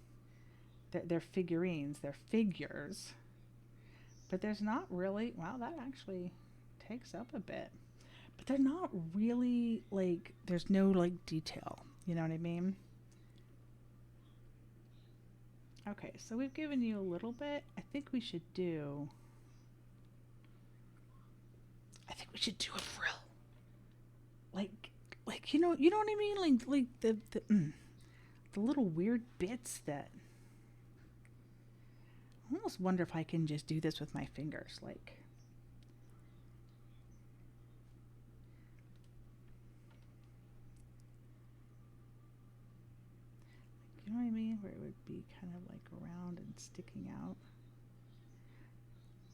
They're figurines, they're figures, But there's not really, wow, that actually takes up a bit. But they're not really like, there's no like detail. You know what I mean? Okay, so we've given you a little bit. I think we should do a frill. Like, you know what I mean? Like the little weird bits that I almost wonder if I can just do this with my fingers. Like, you know what I mean? Where it would be kind of like round and sticking out.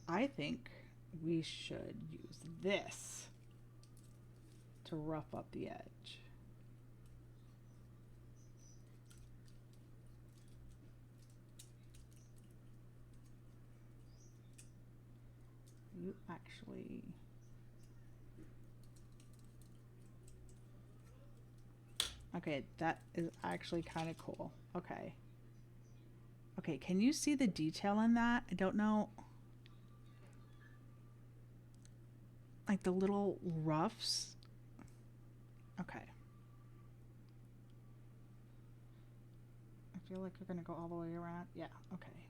I think we should use this to rough up the edge. You actually, okay, that is actually kind of cool. Okay. Okay, can you see the detail in that? I don't know. Like the little roughs. Okay. I feel like you're going to go all the way around. Yeah, okay.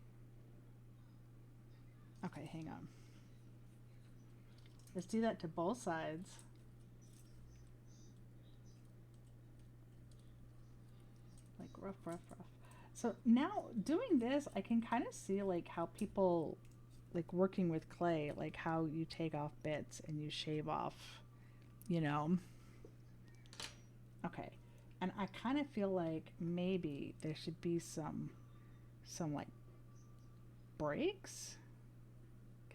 Okay, hang on. Let's do that to both sides. Like rough, rough, rough. So now doing this, I can kind of see like how people like working with clay, like how you take off bits and you shave off, you know. Okay. And I kind of feel like maybe there should be some like breaks.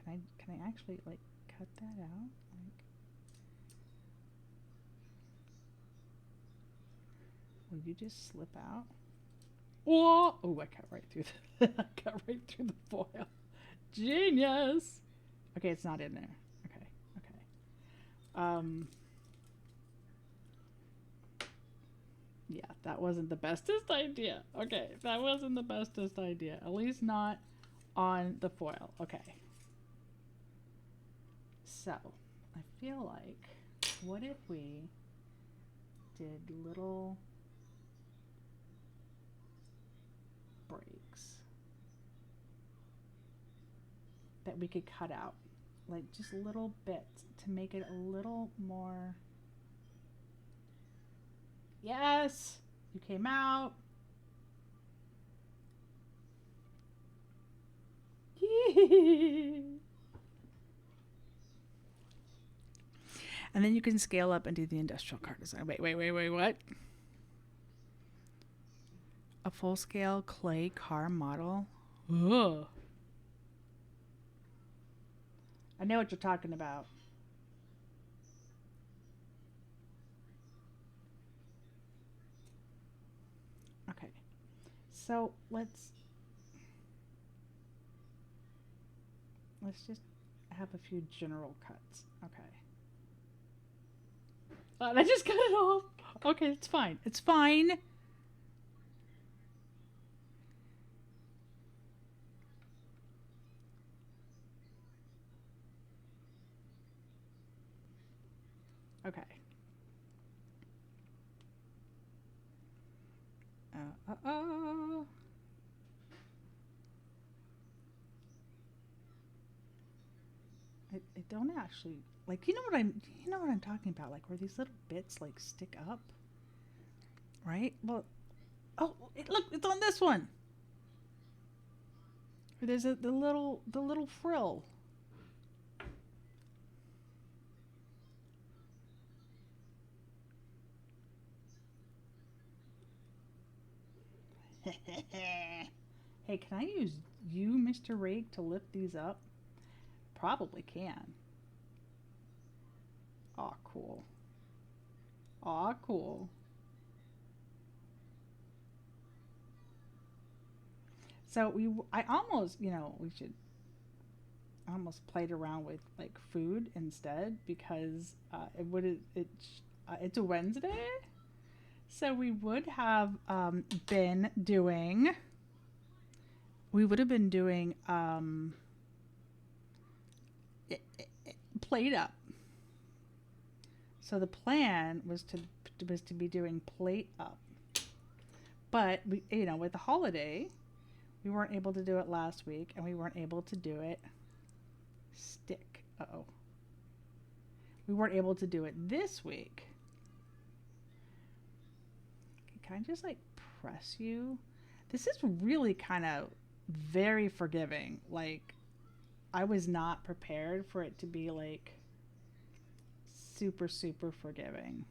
Can I actually like cut that out? Like, will you just slip out? Whoa! Oh, I cut right through the I cut right through the foil. Genius. Okay, it's not in there. Okay. Okay. Yeah, that wasn't the bestest idea. Okay, that wasn't the bestest idea. At least not on the foil. Okay. So, I feel like, what if we did little breaks that we could cut out? Like just little bits to make it a little more. Yes! You came out. And then you can scale up and do the industrial car design. Wait, what? A full scale clay car model? Ugh. I know what you're talking about. Okay. So let's just have a few general cuts. Okay. I just cut it off. Okay, it's fine. It's fine. Okay. Uh, uh, uh. I don't actually like you know what I'm talking about, like where these little bits like stick up, right? Well, oh, look, it's on this one. Where there's the little frill. Hey, can I use you, Mr. Rake, to lift these up? Probably can. Aw, cool. Aw, cool. So I almost, we should almost played around with like food instead because it's a Wednesday, so we would have been doing we would have been doing plate up. So the plan was to be doing plate up. But we, with the holiday, we weren't able to do it last week, and we weren't able to do it stick. Uh-oh. We weren't able to do it this week. Can I just like press you? This is really kind of very forgiving. Like, I was not prepared for it to be like super, super forgiving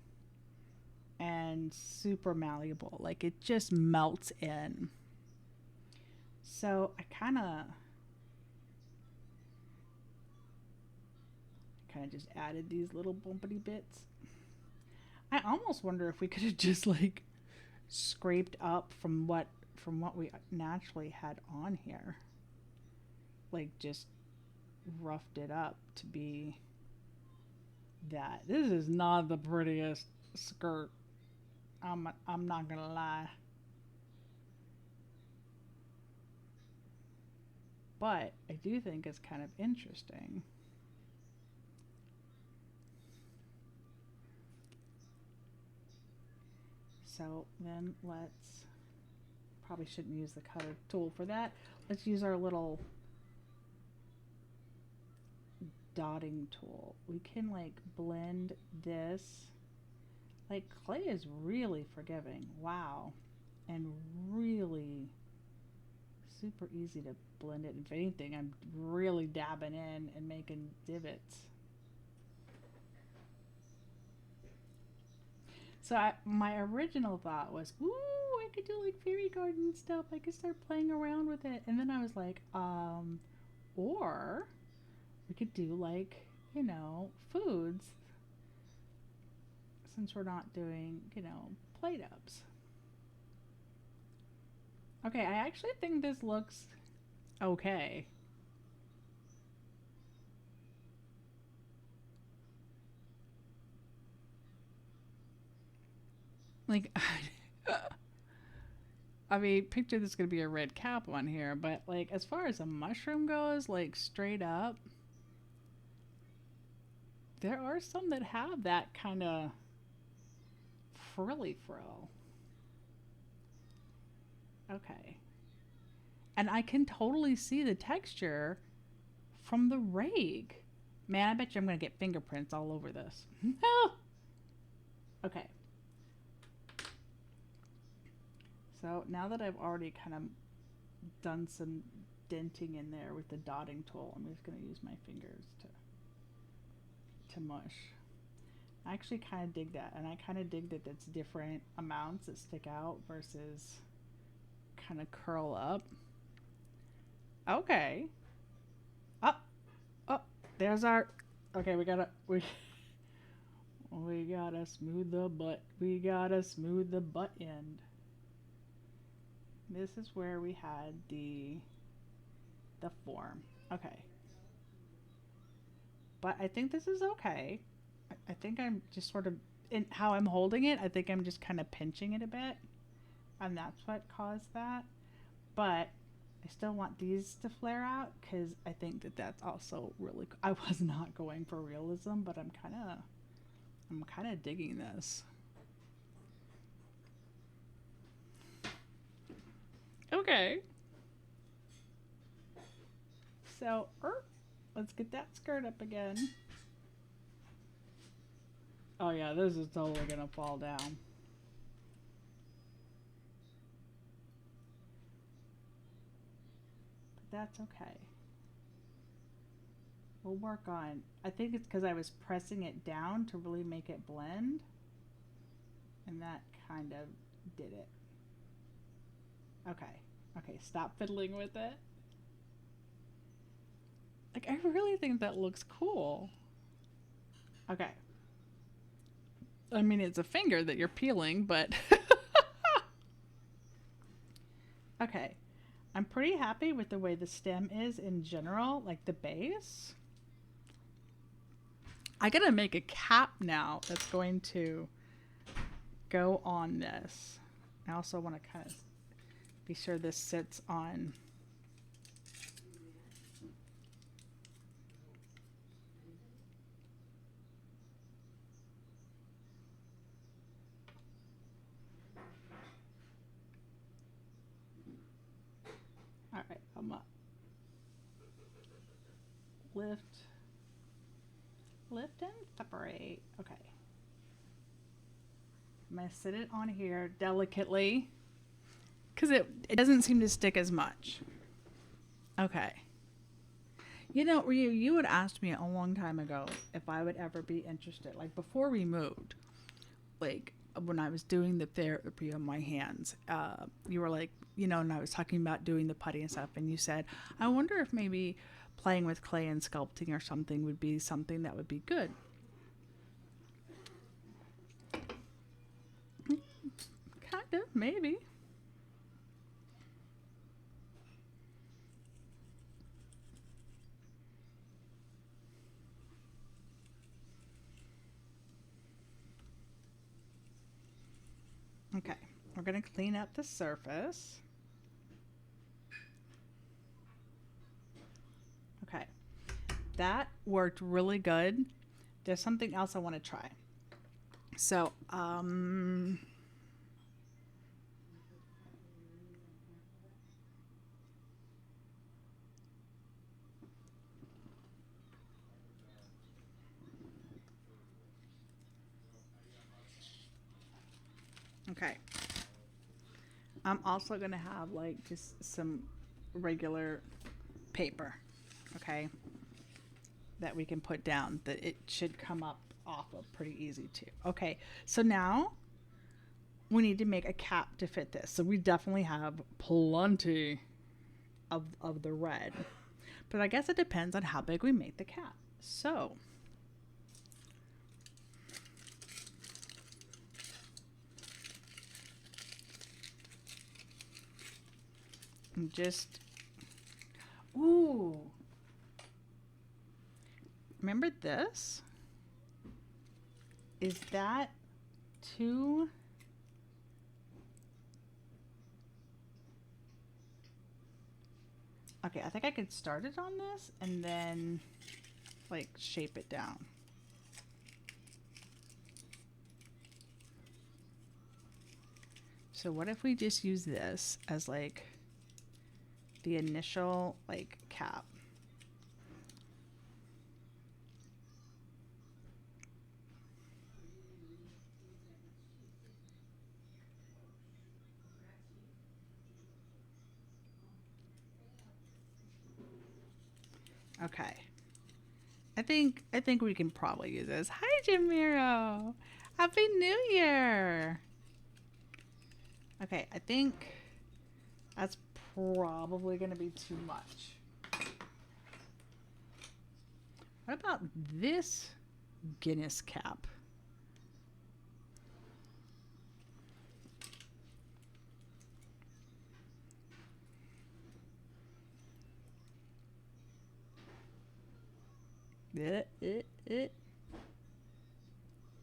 and super malleable. Like, it just melts in. So I kind of just added these little bumpity bits. I almost wonder if we could have just like scraped up from what we naturally had on here. Like, just roughed it up to be that. This is not the prettiest skirt. I'm not gonna lie. But I do think it's kind of interesting. So then let's, probably shouldn't use the cutter tool for that. Let's use our little dotting tool. We can like blend this. Like, clay is really forgiving. Wow. And really super easy to blend it. If anything, I'm really dabbing in and making divots. So my original thought was, ooh, I could do like fairy garden stuff. I could start playing around with it. And then I was like, or we could do like, foods, since we're not doing, plate ups. Okay, I actually think this looks okay. Like, I mean, picture there's gonna be a red cap on here, but like, as far as a mushroom goes, like straight up, there are some that have that kind of frilly frill. Okay. And I can totally see the texture from the rag. Man, I bet you I'm gonna get fingerprints all over this. Okay. So now that I've already kind of done some denting in there with the dotting tool, I'm just gonna use my fingers to mush. I actually kind of dig that, and I kind of dig that it's different amounts that stick out versus kind of curl up. Okay. Oh, there's our. Okay, we gotta smooth the butt. We gotta smooth the butt end. This is where we had the form. Okay. But I think this is okay. I think I'm just sort of, in how I'm holding it, I think I'm just kind of pinching it a bit. And that's what caused that. But I still want these to flare out, because I think that that's also really, I was not going for realism, but I'm kind of digging this. Okay. So, let's get that skirt up again. Oh yeah, this is totally gonna fall down. But that's okay. We'll work on, I think it's because I was pressing it down to really make it blend. And that kind of did it. Okay, stop fiddling with it. Like, I really think that looks cool. Okay. I mean, it's a finger that you're peeling, but... Okay. I'm pretty happy with the way the stem is in general, like the base. I gotta make a cap now that's going to go on this. I also want to kind of be sure this sits on. lift and separate. Okay. I'm going to sit it on here delicately because it doesn't seem to stick as much. Okay. You know, Ryu, you had asked me a long time ago if I would ever be interested, like before we moved, like when I was doing the therapy on my hands, you were like, you know, and I was talking about doing the putty and stuff, and you said, I wonder if maybe playing with clay and sculpting or something would be something that would be good. Kind of, maybe. Okay, we're going to clean up the surface. Okay, that worked really good. There's something else I want to try. So, okay. I'm also going to have like just some regular paper, okay, that we can put down that it should come up off of pretty easy too. Okay, so now we need to make a cap to fit this. So we definitely have plenty of the red, but I guess it depends on how big we make the cap. So just, ooh, remember this? Is that too? Okay, I think I could start it on this and then like shape it down. So what if we just use this as like the initial like cap? Okay. I think we can probably use this. Hi, Jamiro. Happy New Year. Okay, I think that's probably going to be too much. What about this Guinness cap?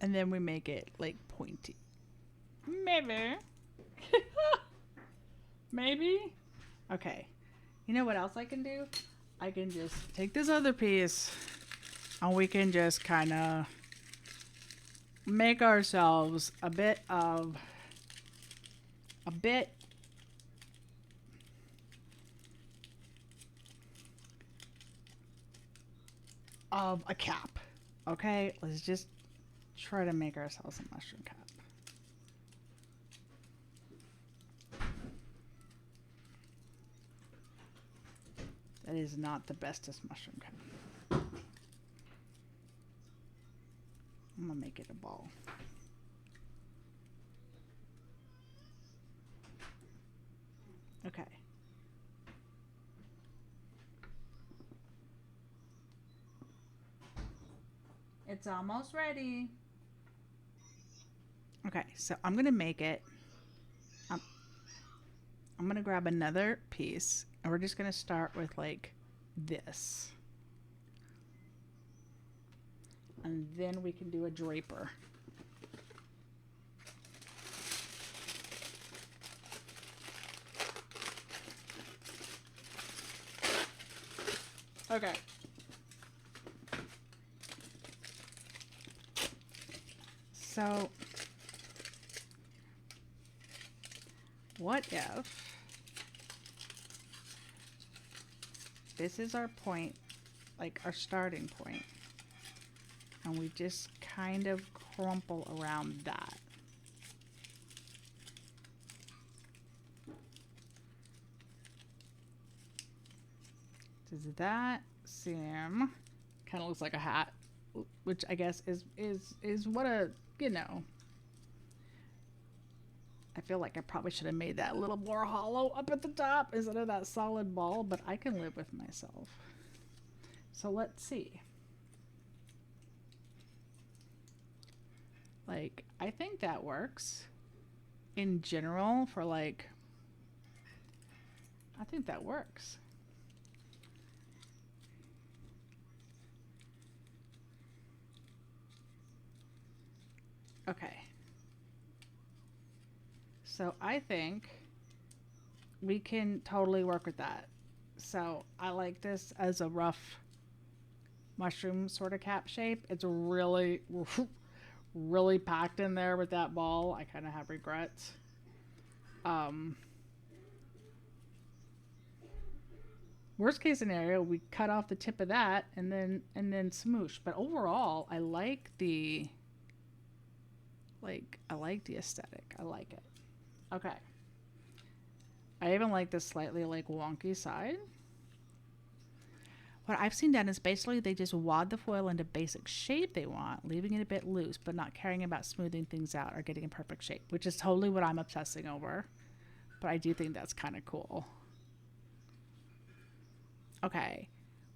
And then we make it like pointy. Maybe. Maybe. Okay. You know what else I can do? I can just take this other piece and we can just kind of make ourselves a bit of a cap. Okay, let's just try to make ourselves a mushroom cap. That is not the bestest mushroom cap. I'm gonna make it a ball. Okay. It's almost ready. Okay, so I'm gonna make it. I'm gonna grab another piece, and we're just gonna start with like this, and then we can do a draper. Okay. So, what if this is our point like our starting point. And we just kind of crumple around that. Does that seem kind of looks like a hat, which I guess is what a, you know, I feel like I probably should have made that a little more hollow up at the top instead of that solid ball, but I can live with myself. So let's see. Like, I think that works in general for like, I think that works. Okay. So I think we can totally work with that. So I like this as a rough mushroom sort of cap shape. It's really, really packed in there with that ball. I kind of have regrets. Worst case scenario, we cut off the tip of that and then smoosh. But overall, I like the aesthetic. I like it. Okay. I even like this slightly like wonky side. What I've seen done is basically they just wad the foil into basic shape they want, leaving it a bit loose, but not caring about smoothing things out or getting in perfect shape, which is totally what I'm obsessing over. But I do think that's kind of cool. Okay.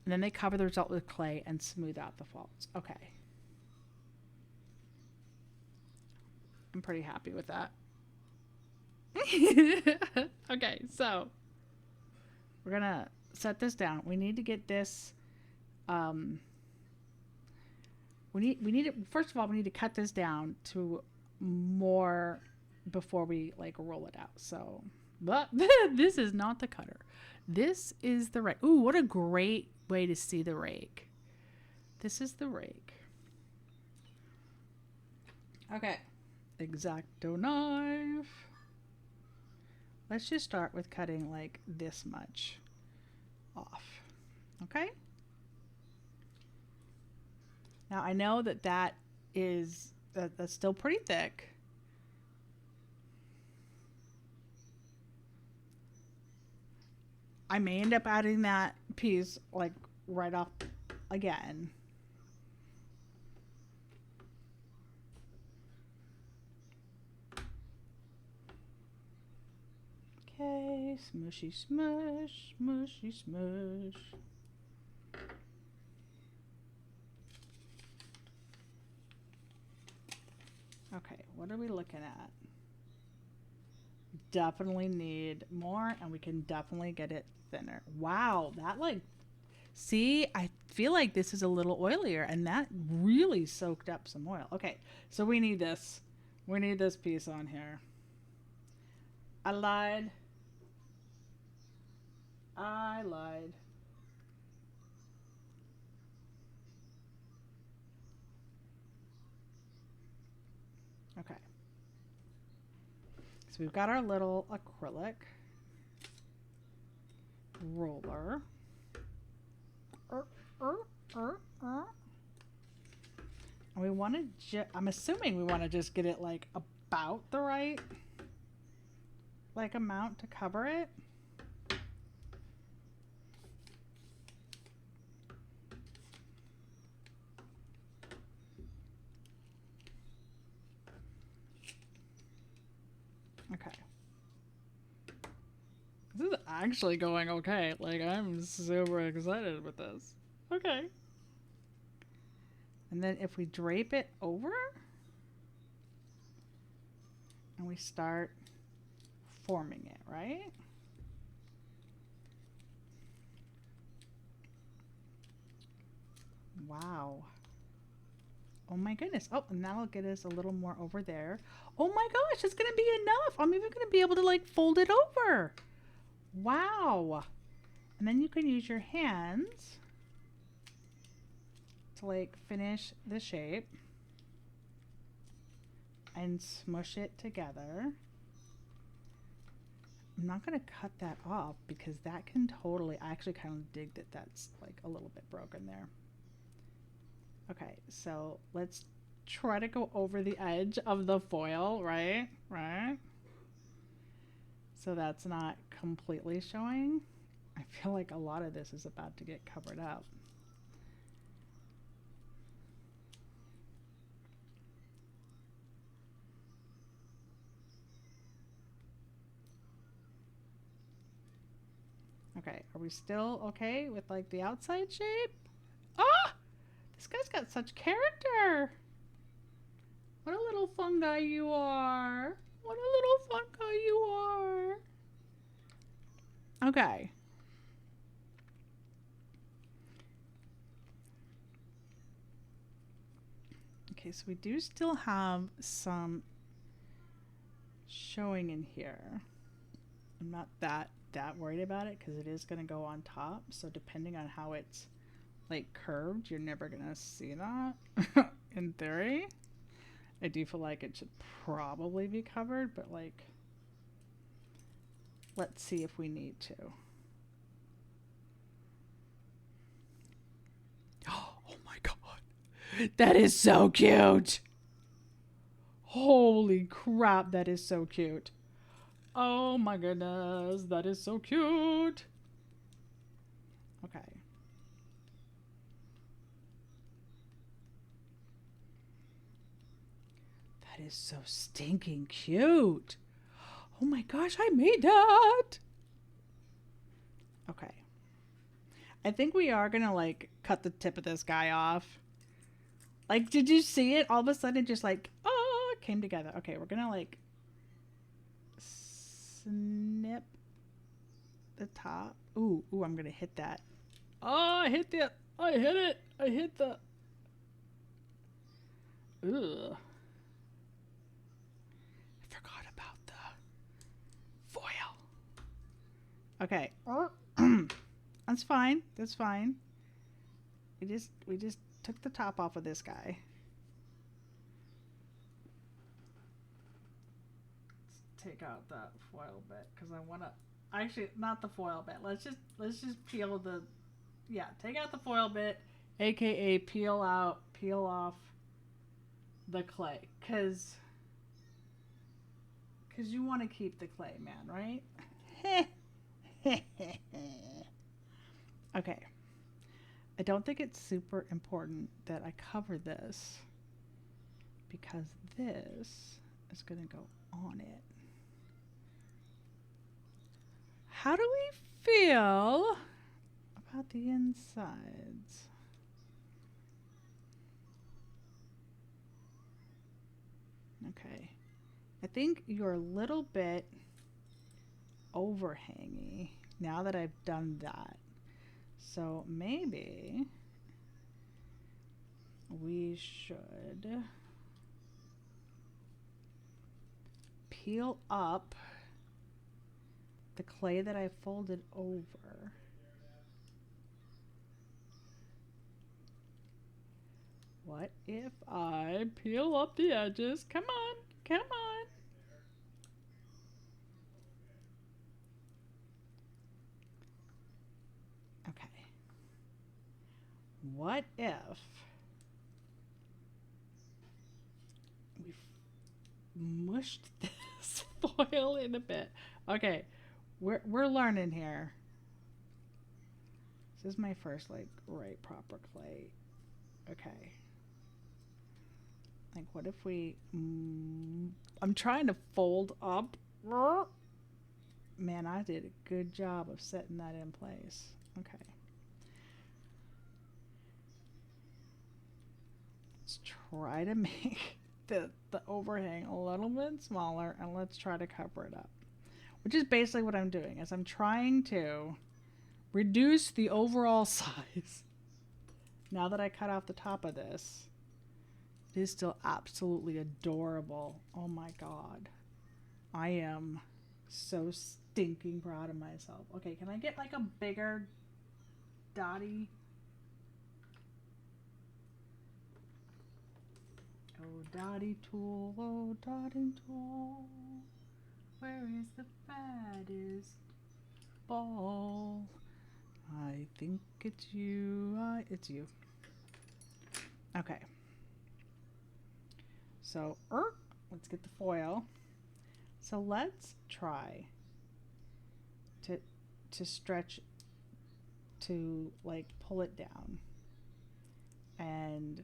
And then they cover the result with clay and smooth out the faults. Okay. I'm pretty happy with that. Okay, so we're gonna set this down. We need to get this we need to, first of all, we need to cut this down to more before we like roll it out. So, but this is not the cutter. This is the rake. Ooh, what a great way to see the rake. This is the rake. Okay. X-Acto knife. Let's just start with cutting like this much off. Okay? Now I know that that's still pretty thick. I may end up adding that piece like right off again. Okay, smushy smush, smushy smush. Okay, what are we looking at? Definitely need more, and we can definitely get it thinner. Wow, that like, see, I feel like this is a little oilier, and that really soaked up some oil. Okay, so we need this. We need this piece on here. I lied. I lied. Okay. So we've got our little acrylic roller. And we want to, I'm assuming we want to just get it like about the right like amount to cover it. Okay. This is actually going okay. Like, I'm super excited with this. Okay. And then if we drape it over and we start forming it, right? Wow. Oh my goodness. Oh, and that'll get us a little more over there. Oh my gosh, it's going to be enough. I'm even going to be able to like fold it over. Wow. And then you can use your hands to like finish the shape and smush it together. I'm not going to cut that off because that can totally, I actually kind of dig that that's like a little bit broken there. Okay, so let's try to go over the edge of the foil, right? Right? So that's not completely showing. I feel like a lot of this is about to get covered up. Okay, are we still okay with like the outside shape? Ah! This guy's got such character. What a little fungi you are. What a little fungi you are. Okay. Okay, so we do still have some showing in here. I'm not that worried about it because it is going to go on top. So depending on how it's like curved, you're never going to see that in theory. I do feel like it should probably be covered, but like, let's see if we need to. Oh my god. That is so cute. Holy crap, that is so cute. Oh my goodness, that is so cute. Okay. That is so stinking cute. Oh my gosh, I made that. Okay. I think we are gonna like cut the tip of this guy off. Like, did you see it? All of a sudden, just like, oh, it came together. Okay, we're gonna like snip the top. Ooh, I'm gonna hit that. Oh, I hit it. I hit the. Ugh. I forgot about the foil. Okay. That's fine. That's fine. We just took the top off of this guy. Let's take out that foil bit because I want to. Actually, not the foil bit. Let's just peel the. Yeah, take out the foil bit, aka peel off the clay, because you want to keep the clay, man, right? Okay. I don't think it's super important that I cover this because this is going to go on it. How do we feel about the insides? Okay. I think you're a little bit overhangy now that I've done that. So maybe we should peel up the clay that I folded over. What if I peel up the edges? Come on, come on. Okay. What if we mushed this foil in a bit? Okay, we're learning here. This is my first like right proper clay. Okay. Like what if we I'm trying to fold up. Man, I did a good job of setting that in place. Okay. Let's try to make the overhang a little bit smaller and let's try to cover it up. Which is basically what I'm doing, is I'm trying to reduce the overall size. Now that I cut off the top of this, it is still absolutely adorable. Oh my god. I am so stinking proud of myself. Okay, can I get like a bigger dotty? Oh, dotty tool, oh, dotting tool. Where is the fattest ball? I think it's you. It's you. Okay. So, let's get the foil. So let's try to stretch, to like pull it down, and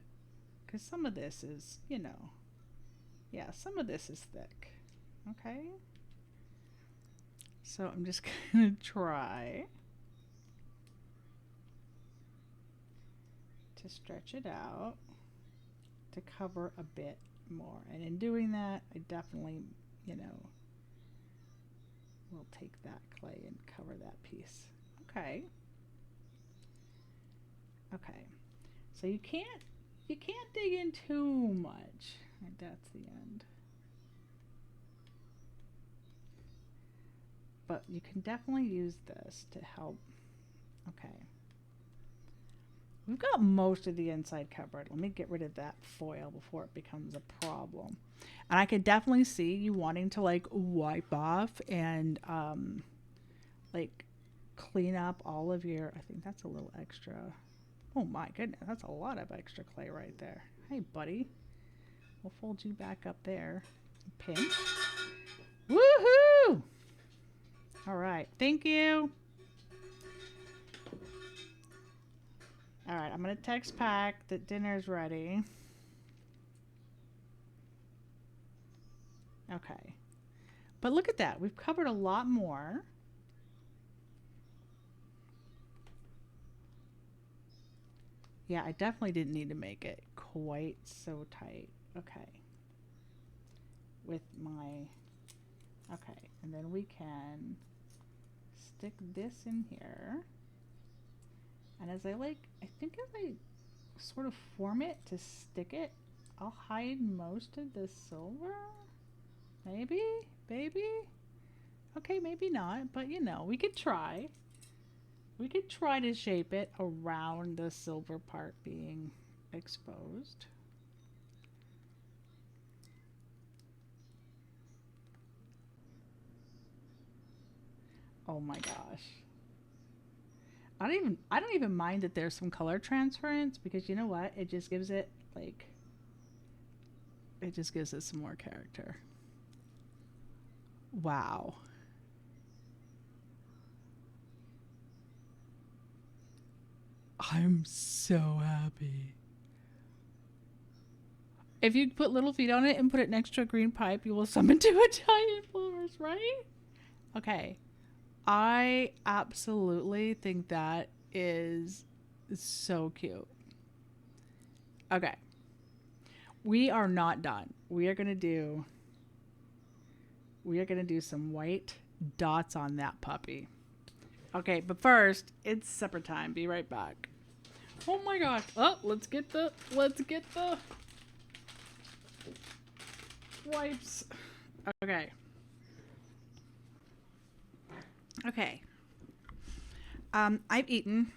because some of this is, yeah, some of this is thick. Okay. So I'm just gonna try to stretch it out to cover a bit more. And in doing that, I definitely, will take that clay and cover that piece. Okay. Okay. So you can't dig in too much. Right, that's the end. But you can definitely use this to help. Okay. We've got most of the inside covered. Let me get rid of that foil before it becomes a problem. And I could definitely see you wanting to like wipe off and like clean up all of your, I think that's a little extra. Oh my goodness, that's a lot of extra clay right there. Hey buddy. We'll fold you back up there. Pinch. Woohoo! All right, thank you. All right, I'm gonna text Pack that dinner's ready. Okay. But look at that. We've covered a lot more. Yeah, I definitely didn't need to make it quite so tight. Okay. With my... Okay, and then we can stick this in here. And as I think as I sort of form it to stick it, I'll hide most of the silver. Maybe? Okay, maybe not, but we could try. We could try to shape it around the silver part being exposed. Oh my gosh. I don't even mind that there's some color transference, because you know what? It just gives it some more character. Wow. I'm so happy. If you put little feet on it and put it next to a green pipe, you will summon two Italian flowers, right? Okay. I absolutely think that is so cute. Okay. We are not done. We are going to do some white dots on that puppy. Okay, but first, it's supper time. Be right back. Oh my gosh. Oh, let's get the wipes. Okay. Okay. I've eaten,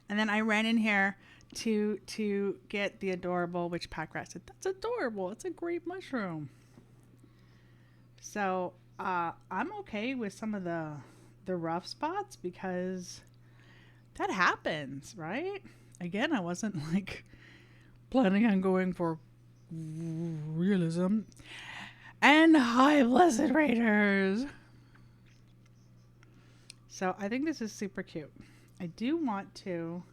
and then I ran in here to get the adorable, which Pack Rat said, that's adorable. It's a great mushroom. So I'm okay with some of the rough spots, because that happens, right? Again, I wasn't like planning on going for realism. And hi, Blessed Raiders! So I think this is super cute. I do want to...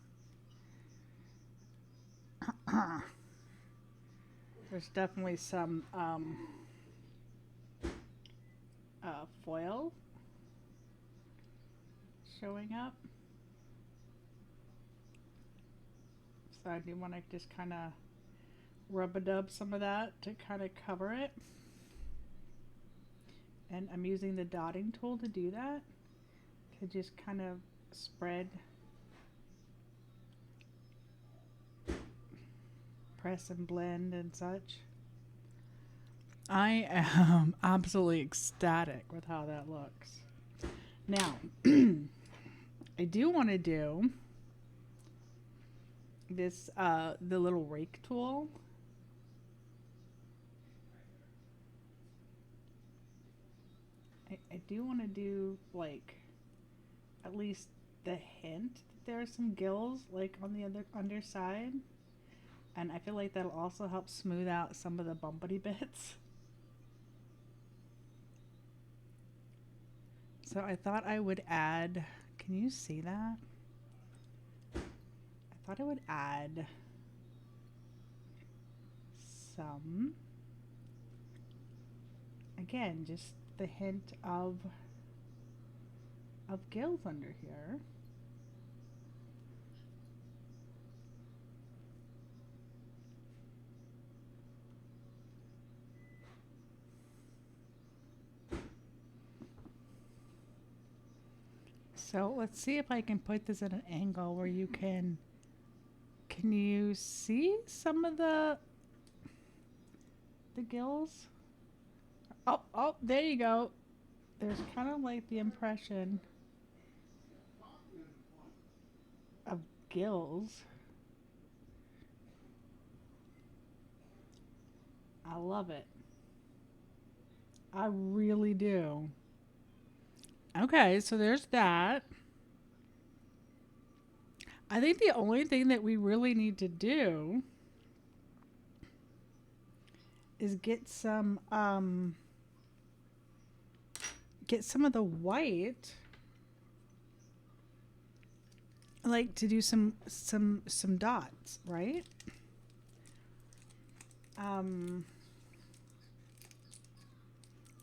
There's definitely some foil showing up. So I do want to just kind of rub-a-dub some of that to kind of cover it. And I'm using the dotting tool to do that, to just kind of spread, press and blend and such. I am absolutely ecstatic with how that looks. Now, I do want to do this, the little rake tool. do want to do like at least the hint that there are some gills like on the other underside. And I feel like that'll also help smooth out some of the bumpity bits. So I thought I would add, can you see that? I thought I would add some, again, just the hint of gills under here. So let's see if I can put this at an angle where you can you see some of the gills? Oh, there you go. There's kind of like the impression of gills. I love it. I really do. Okay, so there's that. I think the only thing that we really need to do is get some of the white, like to do some dots, right? I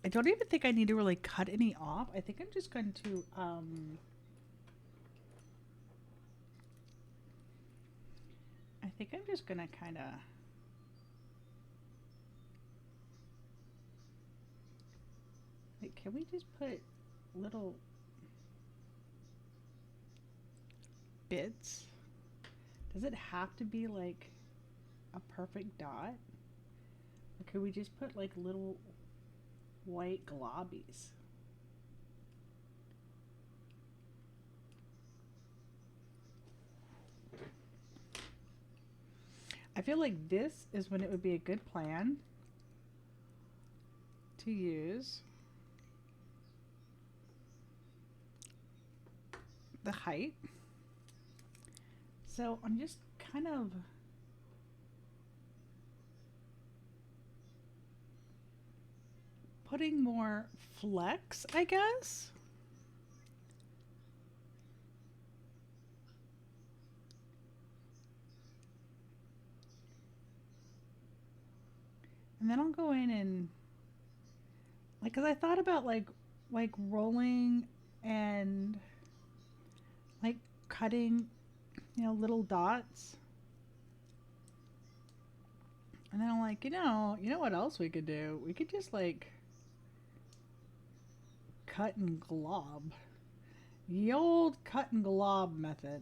don't even think I need to really cut any off. I think I'm just going to I think I'm just gonna kind of like, can we just put little bits? Does it have to be like a perfect dot? Or could we just put like little white globbies? I feel like this is when it would be a good plan to use the height. So I'm just kind of putting more flex, I guess. And then I'll go in and like, cause I thought about like rolling and like cutting, little dots. And then I'm like, you know what else we could do? We could just like cut and glob. The old cut and glob method.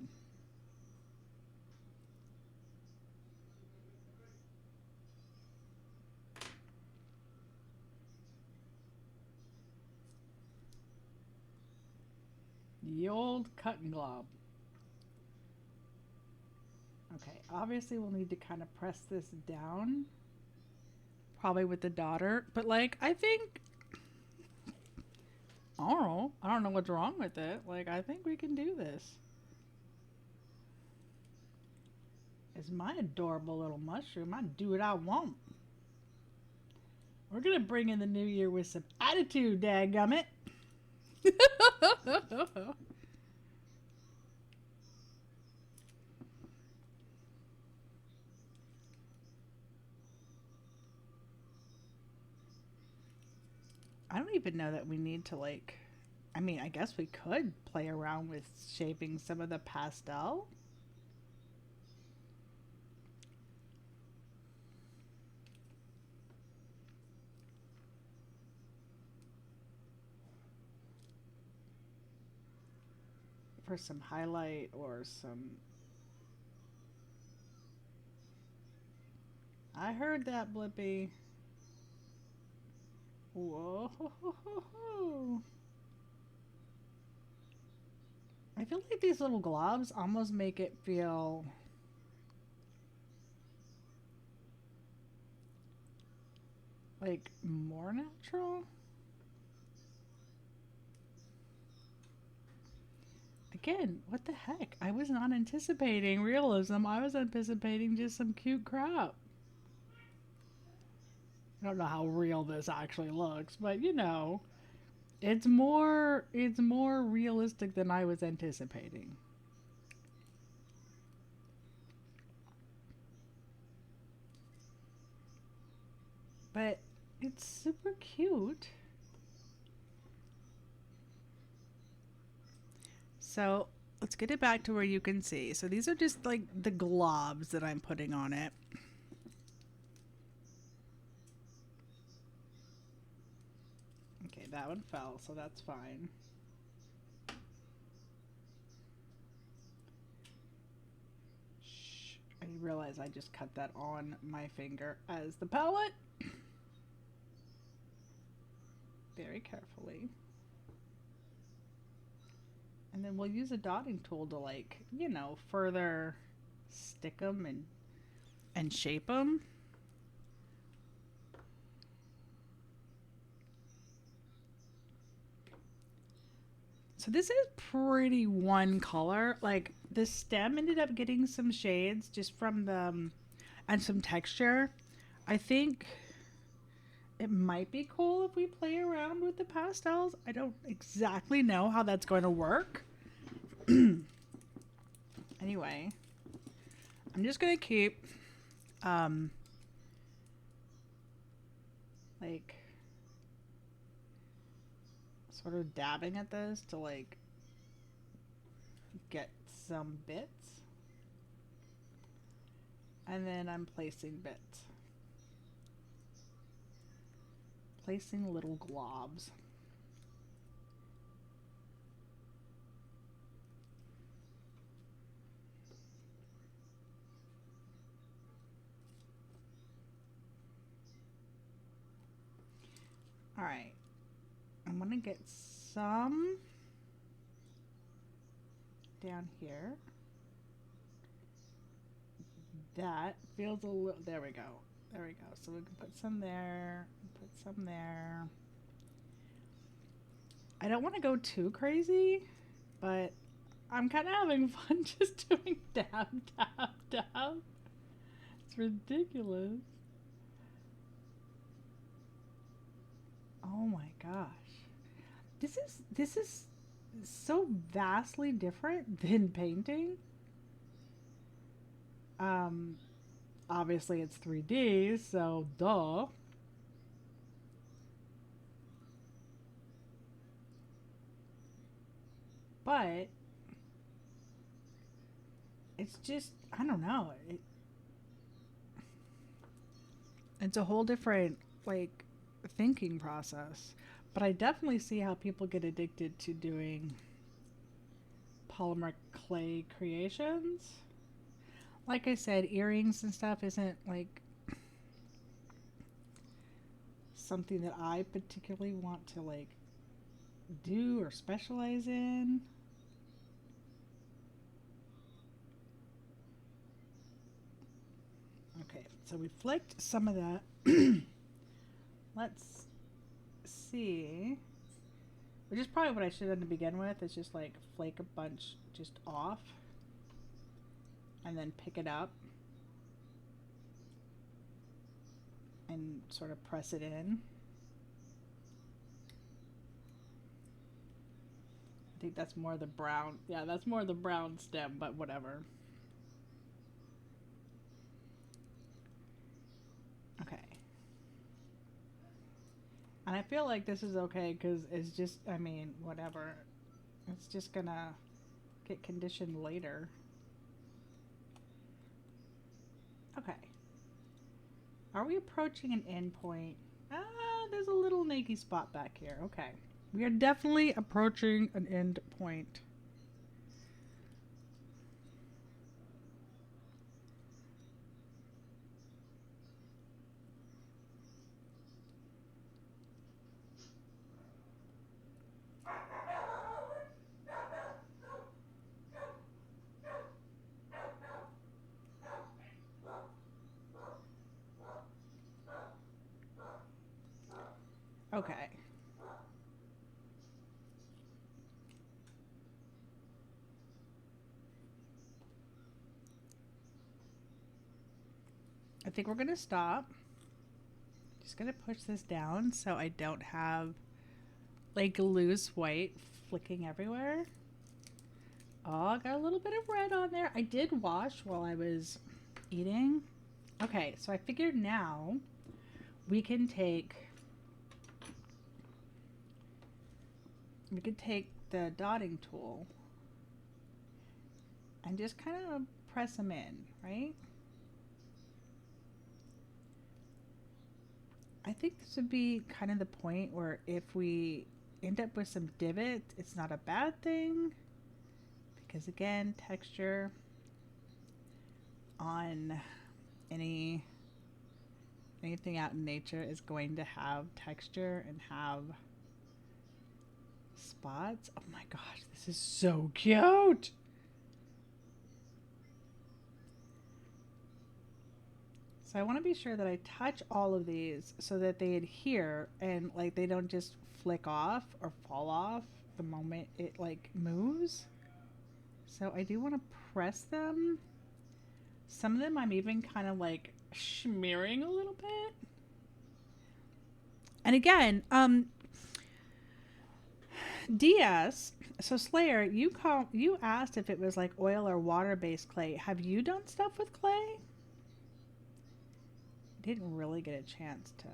The old cut and glob. Okay, obviously we'll need to kind of press this down. Probably with the daughter. But like, I think, I don't know what's wrong with it. Like, I think we can do this. It's my adorable little mushroom. I do what I want. We're gonna bring in the new year with some attitude, dadgummit. I don't even know that we need to like, I mean, I guess we could play around with shaping some of the pastel. For some highlight or some. I heard that, Blippi. Whoa. I feel like these little globs almost make it feel like more natural. again, what the heck? I was not anticipating realism. I was anticipating just some cute crap. I don't know how real this actually looks, but you know, it's more realistic than I was anticipating. But it's super cute. So let's get it back to where you can see. So these are just like the globs that I'm putting on it. Okay, that one fell, so that's fine. Shh. I realize I just cut that on my finger as the palette. Very carefully. And then we'll use a dotting tool to, like, you know, further stick them and shape them. So this is pretty one color. Like, the stem ended up getting some shades just from the and some texture. I think it might be cool if we play around with the pastels. I don't exactly know how that's going to work. Anyway, I'm just going to keep like sort of dabbing at this to like get some bits. And then I'm placing bits. Placing little globs. All right. I'm going to get some down here. That feels a little, there we go. There we go. So we can put some there, put some there. I don't want to go too crazy, but I'm kind of having fun just doing dab, dab, dab. It's ridiculous. Oh my gosh. This is so vastly different than painting. Um Obviously it's 3D, so duh. But it's just, I don't know. It's a whole different like thinking process. But I definitely see how people get addicted to doing polymer clay creations. Like I said, earrings and stuff isn't like something that I particularly want to like do or specialize in. Okay, so we flicked some of that. Let's see. Which is probably what I should have done to begin with, is just like flake a bunch just off and then pick it up and sort of press it in. I think that's more the brown. Yeah, that's more the brown stem, but whatever. Okay. And I feel like this is okay because it's just, I mean, whatever. It's just gonna get conditioned later. Okay. Are we approaching an endpoint? Ah, there's a little nakey spot back here. Okay. We are definitely approaching an end point. Okay. I think we're going to stop. Just going to push this down so I don't have like loose white flicking everywhere. Oh, I got a little bit of red on there. I did wash while I was eating. Okay, so I figured now we can take the dotting tool and just kind of press them in, right? I think this would be kind of the point where if we end up with some divots, it's not a bad thing. Because again, texture on anything out in nature is going to have texture and have spots. Oh my gosh, this is so cute. So I want to be sure that I touch all of these so that they adhere and like they don't just flick off or fall off the moment it like moves. So I do want to press them. Some of them I'm even kind of like smearing a little bit. And again, DS, so Slayer, you asked if it was like oil or water-based clay. Have you done stuff with clay? Didn't really get a chance to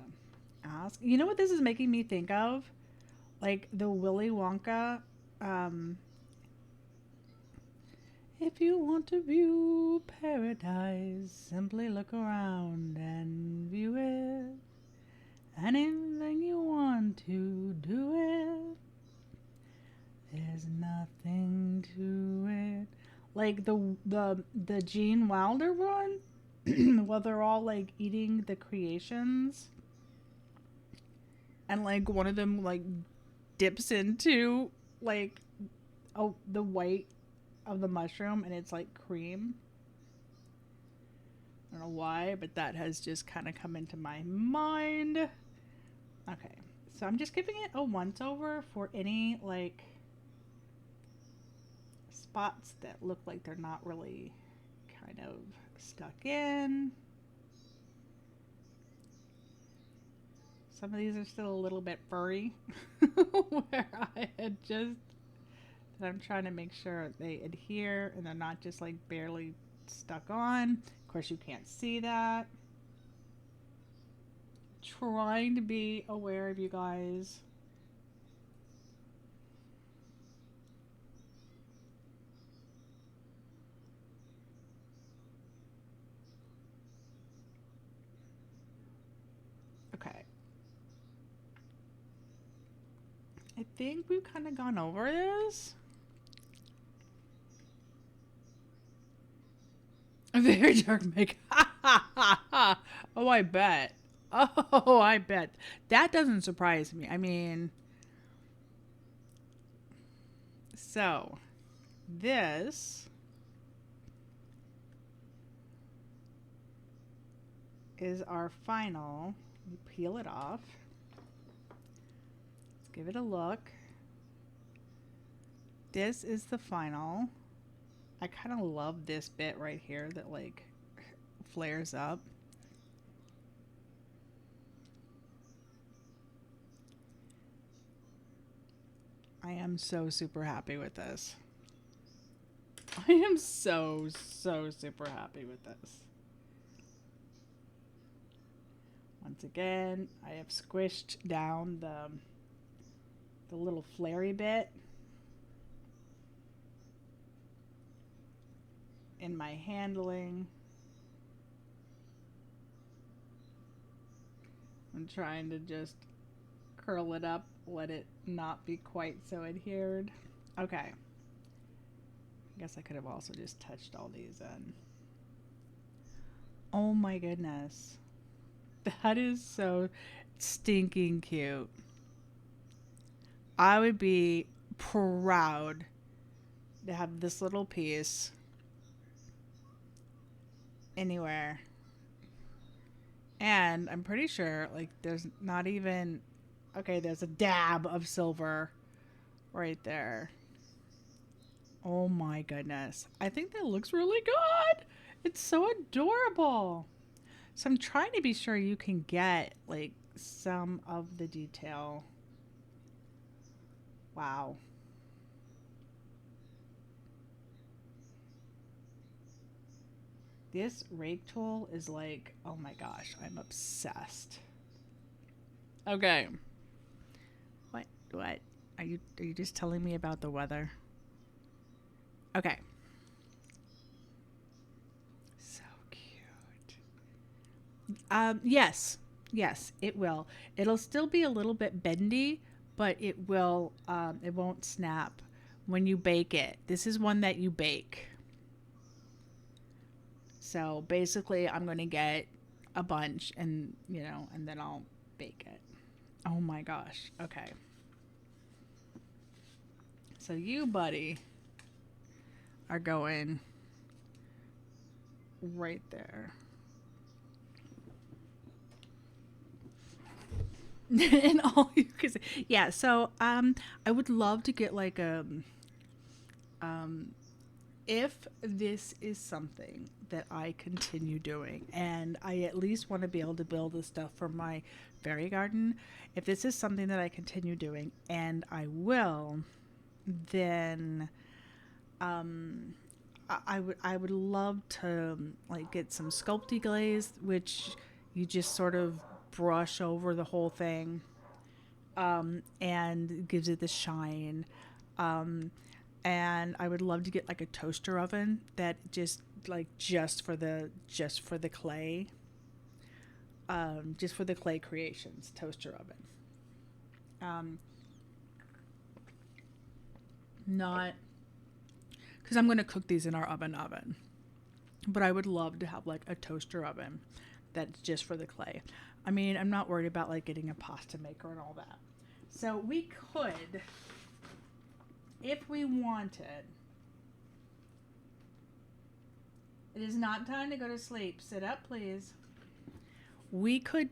ask. You know what this is making me think of? Like the Willy Wonka, if you want to view paradise, simply look around and view it. Anything you want to do it. There's nothing to it. Like the Gene Wilder one, well, they're all like eating the creations, and like one of them like dips into like the white of the mushroom, and it's like cream. I don't know why, but that has just kind of come into my mind. Okay, so I'm just giving it a once over for any like spots that look like they're not really kind of stuck in. Some of these are still a little bit furry where I had just that I'm trying to make sure they adhere and they're not just like barely stuck on. Of course you can't see that. Trying to be aware of you guys. Okay. I think we've kind of gone over this. A very dark makeup. Oh, I bet. Oh, I bet. That doesn't surprise me. I mean, so this is our final. You peel it off. Let's give it a look. This is the final. I kind of love this bit right here that like flares up. I am so super happy with this. I am so super happy with this. Once again, I have squished down the little flary bit in my handling. I'm trying to just curl it up, let it not be quite so adhered. Okay. I guess I could have also just touched all these in. Oh my goodness. That is so stinking cute. I would be proud to have this little piece anywhere. And I'm pretty sure like there's not even okay, there's a dab of silver right there. Oh my goodness. I think that looks really good. It's so adorable. So I'm trying to be sure you can get like some of the detail. Wow. This rake tool is like, oh my gosh, I'm obsessed. Okay. What? What? Are you just telling me about the weather? Okay. So cute. Yes. Yes, it will. It'll still be a little bit bendy, but it won't snap when you bake it. This is one that you bake. So basically, I'm going to get a bunch and then I'll bake it. Oh my gosh. Okay. So you, buddy, are going right there. And all you can say. Yeah, so I would love to get like a um if this is something that I continue doing and I at least want to be able to build this stuff for my fairy garden, if this is something that I continue doing and I will, then um I would love to like get some sculpty glaze, which you just sort of brush over the whole thing, and gives it the shine. Um, and I would love to get like a toaster oven that just for the clay, just for the clay creations toaster oven. Um, not because I'm going to cook these in our oven, but I would love to have like a toaster oven that's just for the clay. I mean, I'm not worried about like getting a pasta maker and all that. So we could, if we wanted, it is not time to go to sleep. Sit up, please. We could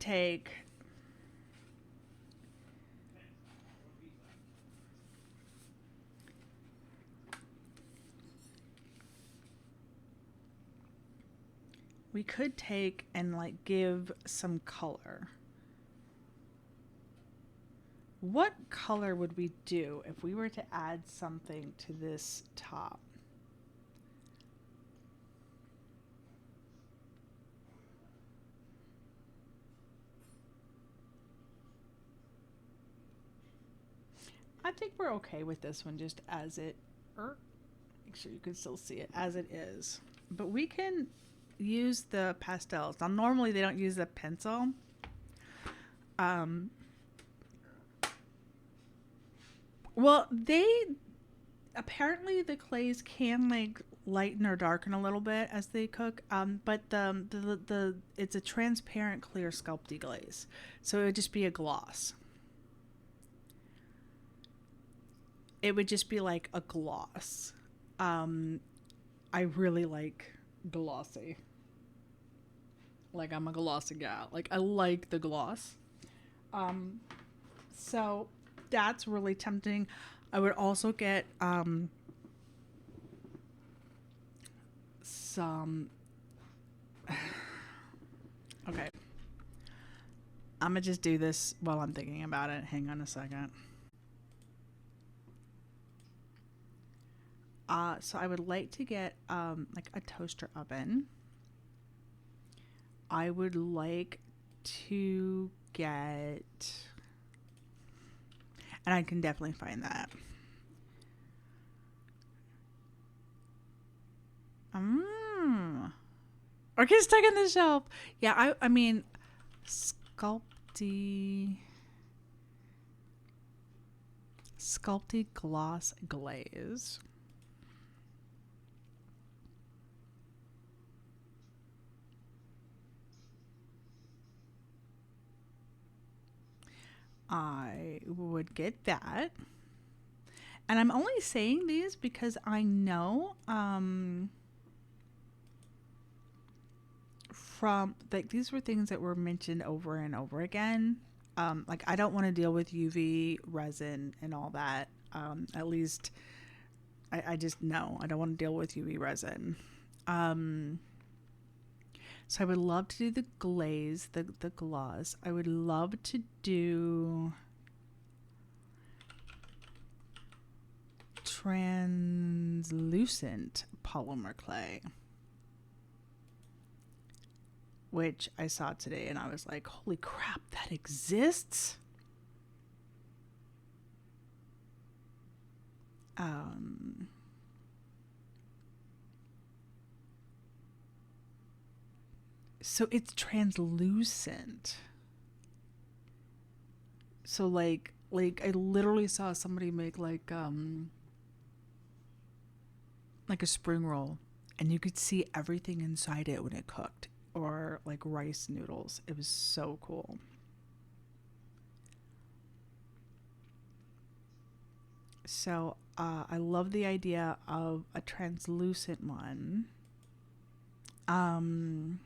take and like give some color. What color would we do if we were to add something to this top? I think we're okay with this one just as it, er, make sure you can still see it as it is. But we can use the pastels. Now, normally they don't use a pencil. Um, well, they apparently the clays can like lighten or darken a little bit as they cook. But the it's a transparent clear sculpty glaze, so it would just be a gloss. It would just be like a gloss. Um, I really like glossy. Like I'm a glossy gal. Like I like the gloss. Um, so that's really tempting. I would also get some. Okay, I'm gonna just do this while I'm thinking about it. Hang on a second. So I would like to get like a toaster oven. I would like to get, and I can definitely find that. Mm. Or get stuck in the shelf. Yeah, I mean, sculpty, sculpty gloss glaze. I would get that. And I'm only saying these because I know from like these were things that were mentioned over and over again. Like I don't want to deal with UV resin and all that. At least I just know I don't want to deal with UV resin. Um, So I would love to do the glaze, the gloss. I would love to do translucent polymer clay, which I saw today and I was like, holy crap, that exists. So it's translucent. So like I literally saw somebody make like a spring roll, and you could see everything inside it when it cooked, or like rice noodles. It was so cool. So I love the idea of a translucent one. Um,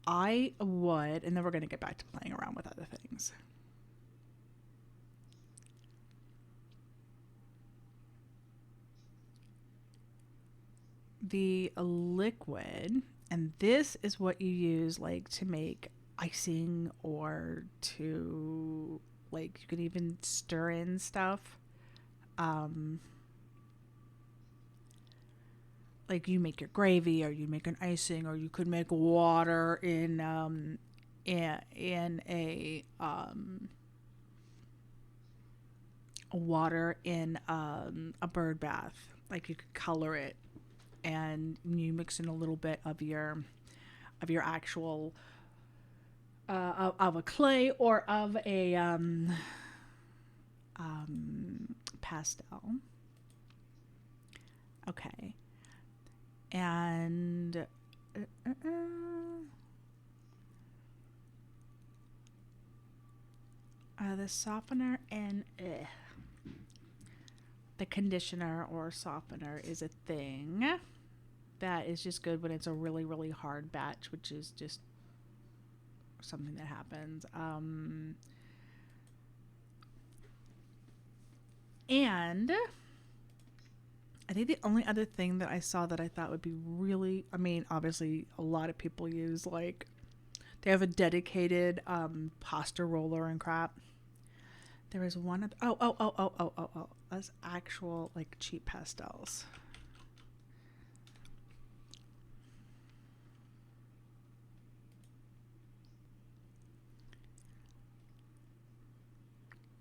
I would, and then we're going to get back to playing around with other things. The liquid, and this is what you use like to make icing, or to like you could even stir in stuff. Um, like you make your gravy, or you make an icing, or you could make water in a water in a bird bath. Like you could color it, and you mix in a little bit of your actual of a clay, or of a pastel. Okay, and the softener and the conditioner or softener is a thing that is just good when it's a really, really hard batch, which is just something that happens. And I think the only other thing that I saw that I thought would be really, I mean, obviously a lot of people use like, they have a dedicated pasta roller and crap. There is one of, that's actual like cheap pastels.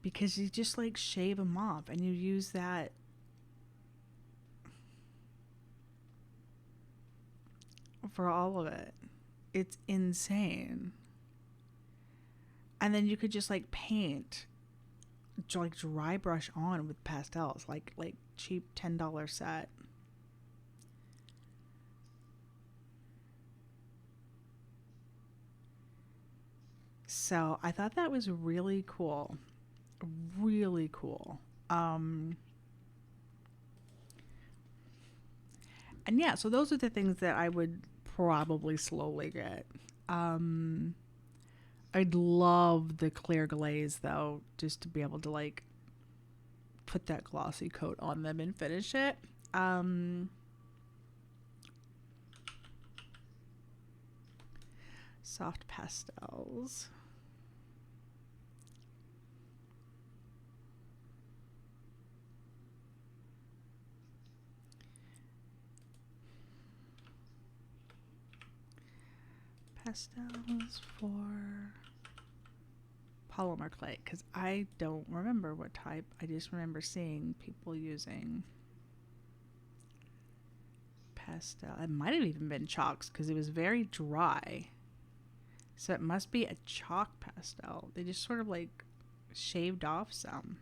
Because you just like shave them off and you use that for all of it. It's insane. And then you could just like paint, like dry brush on with pastels, like cheap $10 set. So I thought that was really cool. Really cool. And yeah, so those are the things that I would probably slowly get. Um, I'd love the clear glaze though, just to be able to like put that glossy coat on them and finish it. Soft pastels. Pastels for polymer clay, because I don't remember what type. I just remember seeing people using pastel. It might have even been chalks because it was very dry. So it must be a chalk pastel. They just sort of like shaved off some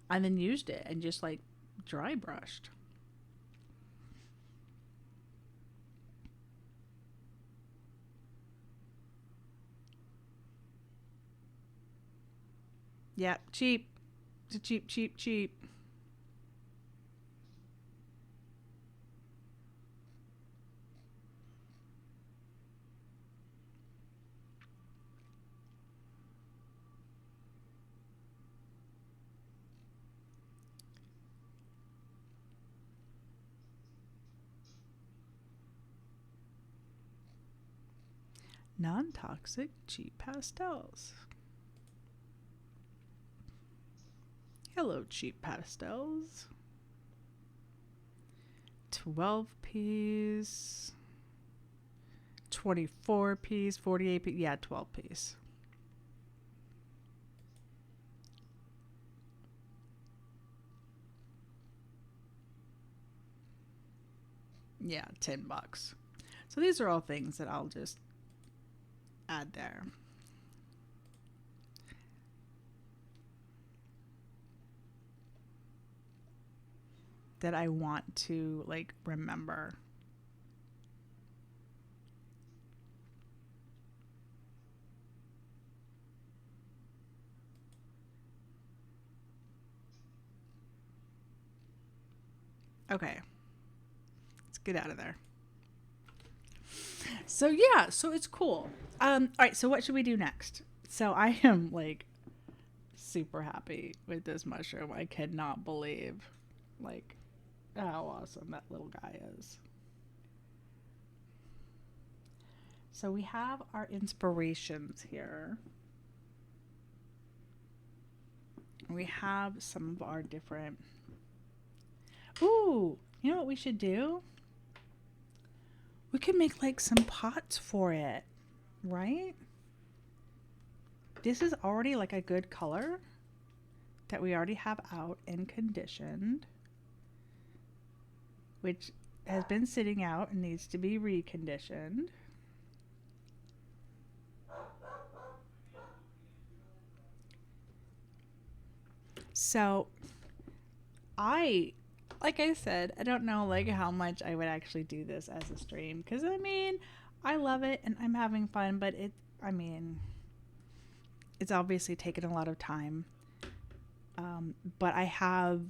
and then used it and just like dry brushed. Yeah, cheap. It's cheap, cheap, cheap. Non-toxic cheap pastels. Hello, cheap pastels. 12 piece, 24 piece, 48 piece. Yeah, 12 piece. Yeah, $10. So these are all things that I'll just add there. That I want to like remember. Okay. Let's get out of there. So yeah, so it's cool. All right, so what should we do next? So I am like super happy with this mushroom. I cannot believe like how awesome that little guy is. So we have our inspirations here. We have some of our different. Ooh, you know what we should do? We could make like some pots for it, right? This is already like a good color that we already have out and conditioned, which has been sitting out and needs to be reconditioned. So like I said, I don't know like how much I would actually do this as a stream because I mean, I love it and I'm having fun, but I mean, it's obviously taken a lot of time. But I had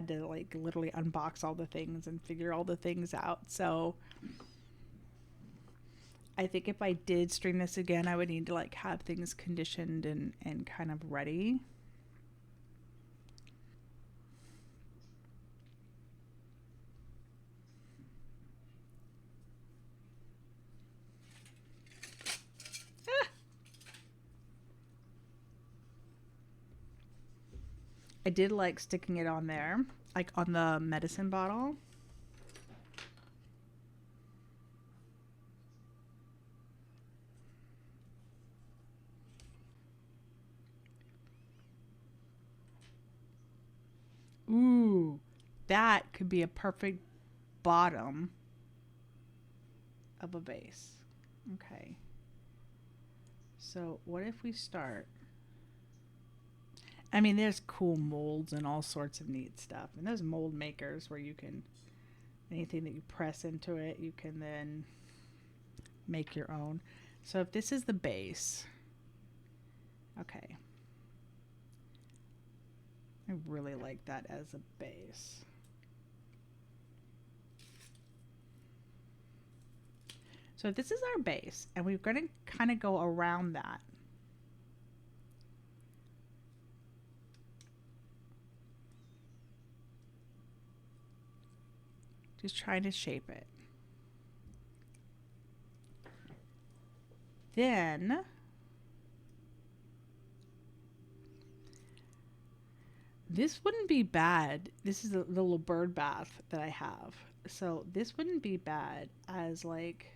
to like literally unbox all the things and figure all the things out. So I think if I did stream this again, I would need to like have things conditioned and kind of ready. I did like sticking it on there, like on the medicine bottle. Ooh, that could be a perfect bottom of a vase. Okay. So what if we start? I mean, there's cool molds and all sorts of neat stuff. And there's mold makers where you can, anything that you press into it, you can then make your own. So if this is the base, okay. I really like that as a base. So this is our base, and we're going to kind of go around that. Just trying to shape it. Then this wouldn't be bad. This is the little bird bath that I have. So this wouldn't be bad as like,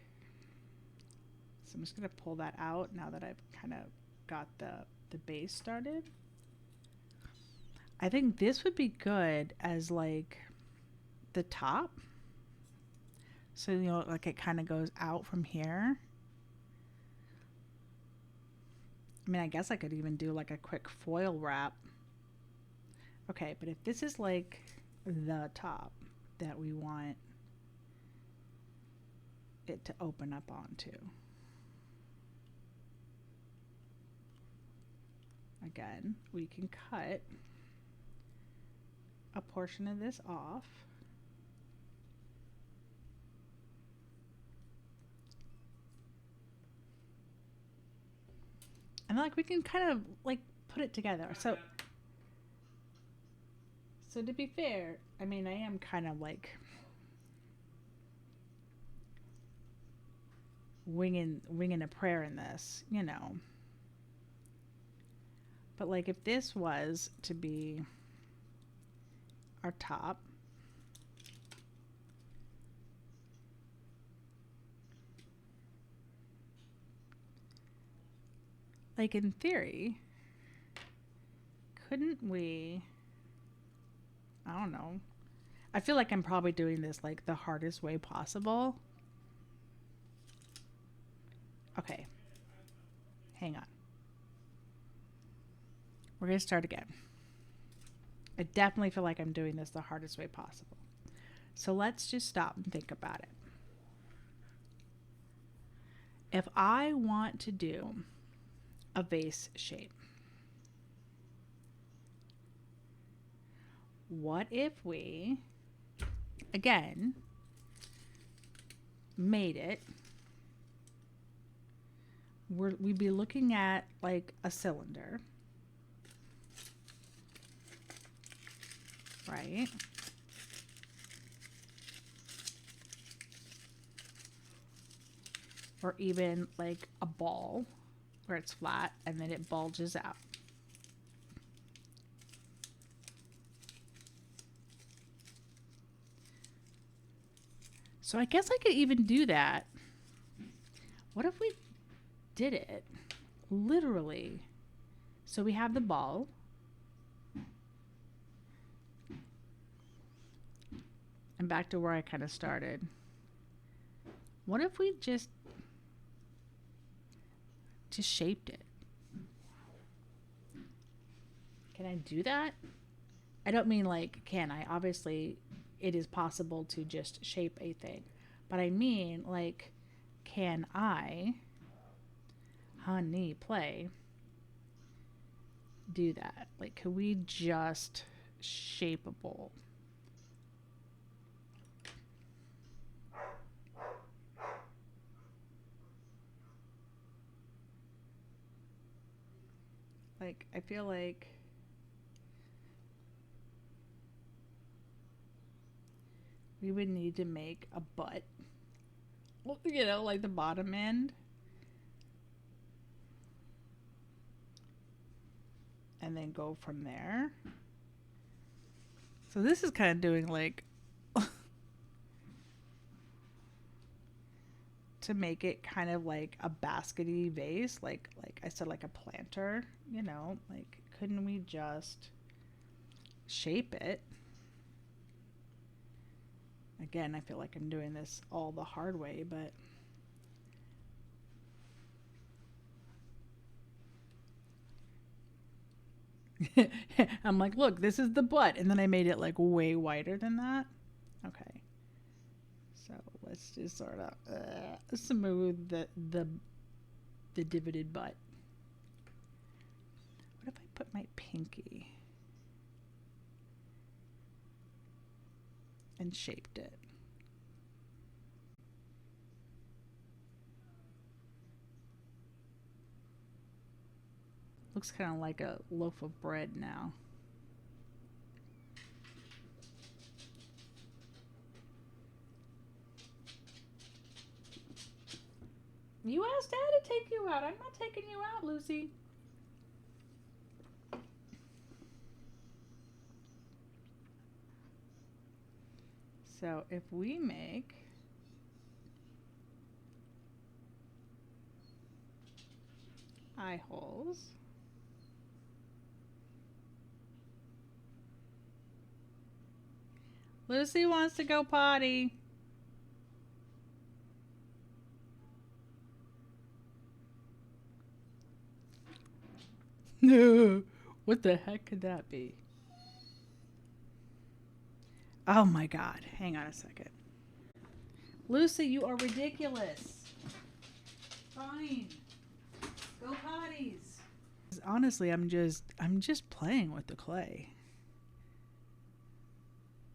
so I'm just going to pull that out now that I've kind of got the base started. I think this would be good as like the top. So, you know, like it kind of goes out from here. I mean, I guess I could even do like a quick foil wrap. Okay, but if this is like the top that we want it to open up onto. Again, we can cut a portion of this off. And like we can kind of like put it together. So to be fair, I mean, I am kind of like winging a prayer in this, you know. But like if this was to be our top, like in theory, couldn't we, I don't know. I feel like I'm probably doing this like the hardest way possible. Okay. Hang on. We're going to start again. I definitely feel like I'm doing this the hardest way possible. So let's just stop and think about it. If I want to do a vase shape, what if we, again, made it, we'd be looking at like a cylinder, right? Or even like a ball where it's flat and then it bulges out. So I guess I could even do that. What if we did it literally? So we have the ball. And back to where I kind of started. What if we just shaped it? Can I do that? I don't mean like, can I? Obviously, it is possible to just shape a thing. But I mean, like, can I, honey, play, do that? Like, could we just shape a bowl? Like, I feel like we would need to make a butt, you know, like the bottom end. And then go from there. So this is kind of doing like to make it kind of like a baskety vase, like I said, like a planter, you know, like couldn't we just shape it? Again, I feel like I'm doing this all the hard way, but I'm like, look, this is the butt. And then I made it like way wider than that. Okay. So let's just sort of smooth the divoted butt. What if I put my pinky and shaped it? Looks kind of like a loaf of bread now. You asked Dad to take you out. I'm not taking you out, Lucy. So if we make eye holes, Lucy wants to go potty. No. What the heck could that be? Oh my God. Hang on a second. Lucy, you are ridiculous. Fine. Go potties. Honestly, I'm just playing with the clay.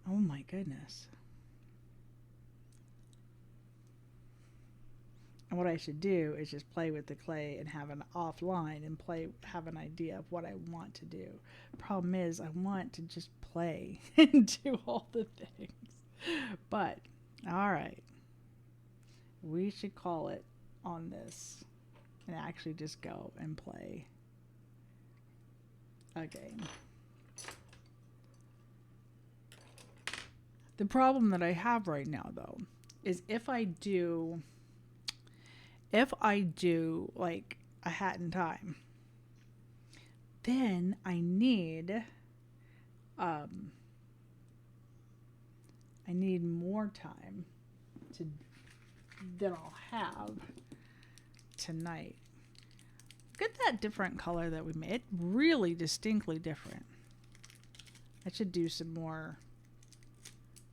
Oh my goodness. And what I should do is just play with the clay and have an offline and have an idea of what I want to do. Problem is, I want to just play and do all the things. But, all right. We should call it on this and actually just go and play a game. The problem that I have right now, though, is if I do like a Hat in Time, then I need more time than I'll have tonight. Look at that different color that we made. It really distinctly different. I should do some more.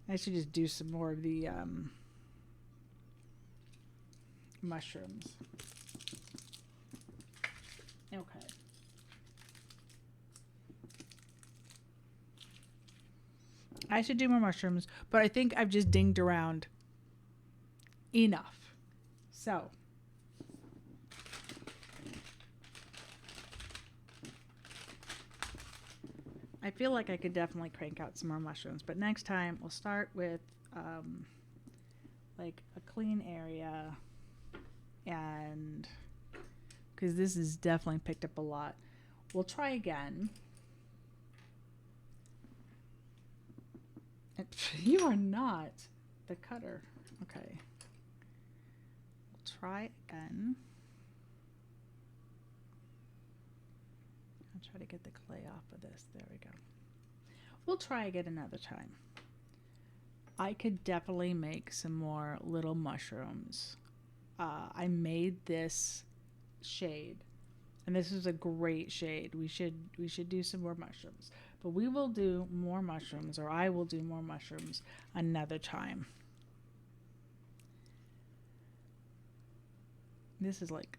I should just do some more of the mushrooms. Okay. I should do more mushrooms, but I think I've just dinged around enough. So, I feel like I could definitely crank out some more mushrooms, but next time we'll start with like a clean area, and because this has definitely picked up a lot. We'll try again. And you are not the cutter. Okay. We'll try again. I'll try to get the clay off of this. There we go. We'll try again another time. I could definitely make some more little mushrooms. I made this shade, and this is a great shade. We should do some more mushrooms, but we will do more mushrooms, or I will do more mushrooms another time. This is like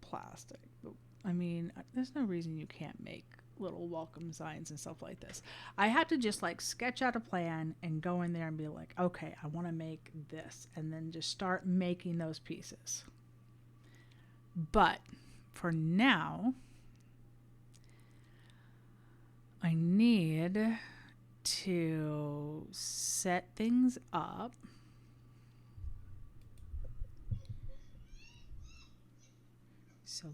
plastic, but I mean, there's no reason you can't make little welcome signs and stuff like this. I have to just like sketch out a plan and go in there and be like, okay, I want to make this, and then just start making those pieces. But for now, I need to set things up. So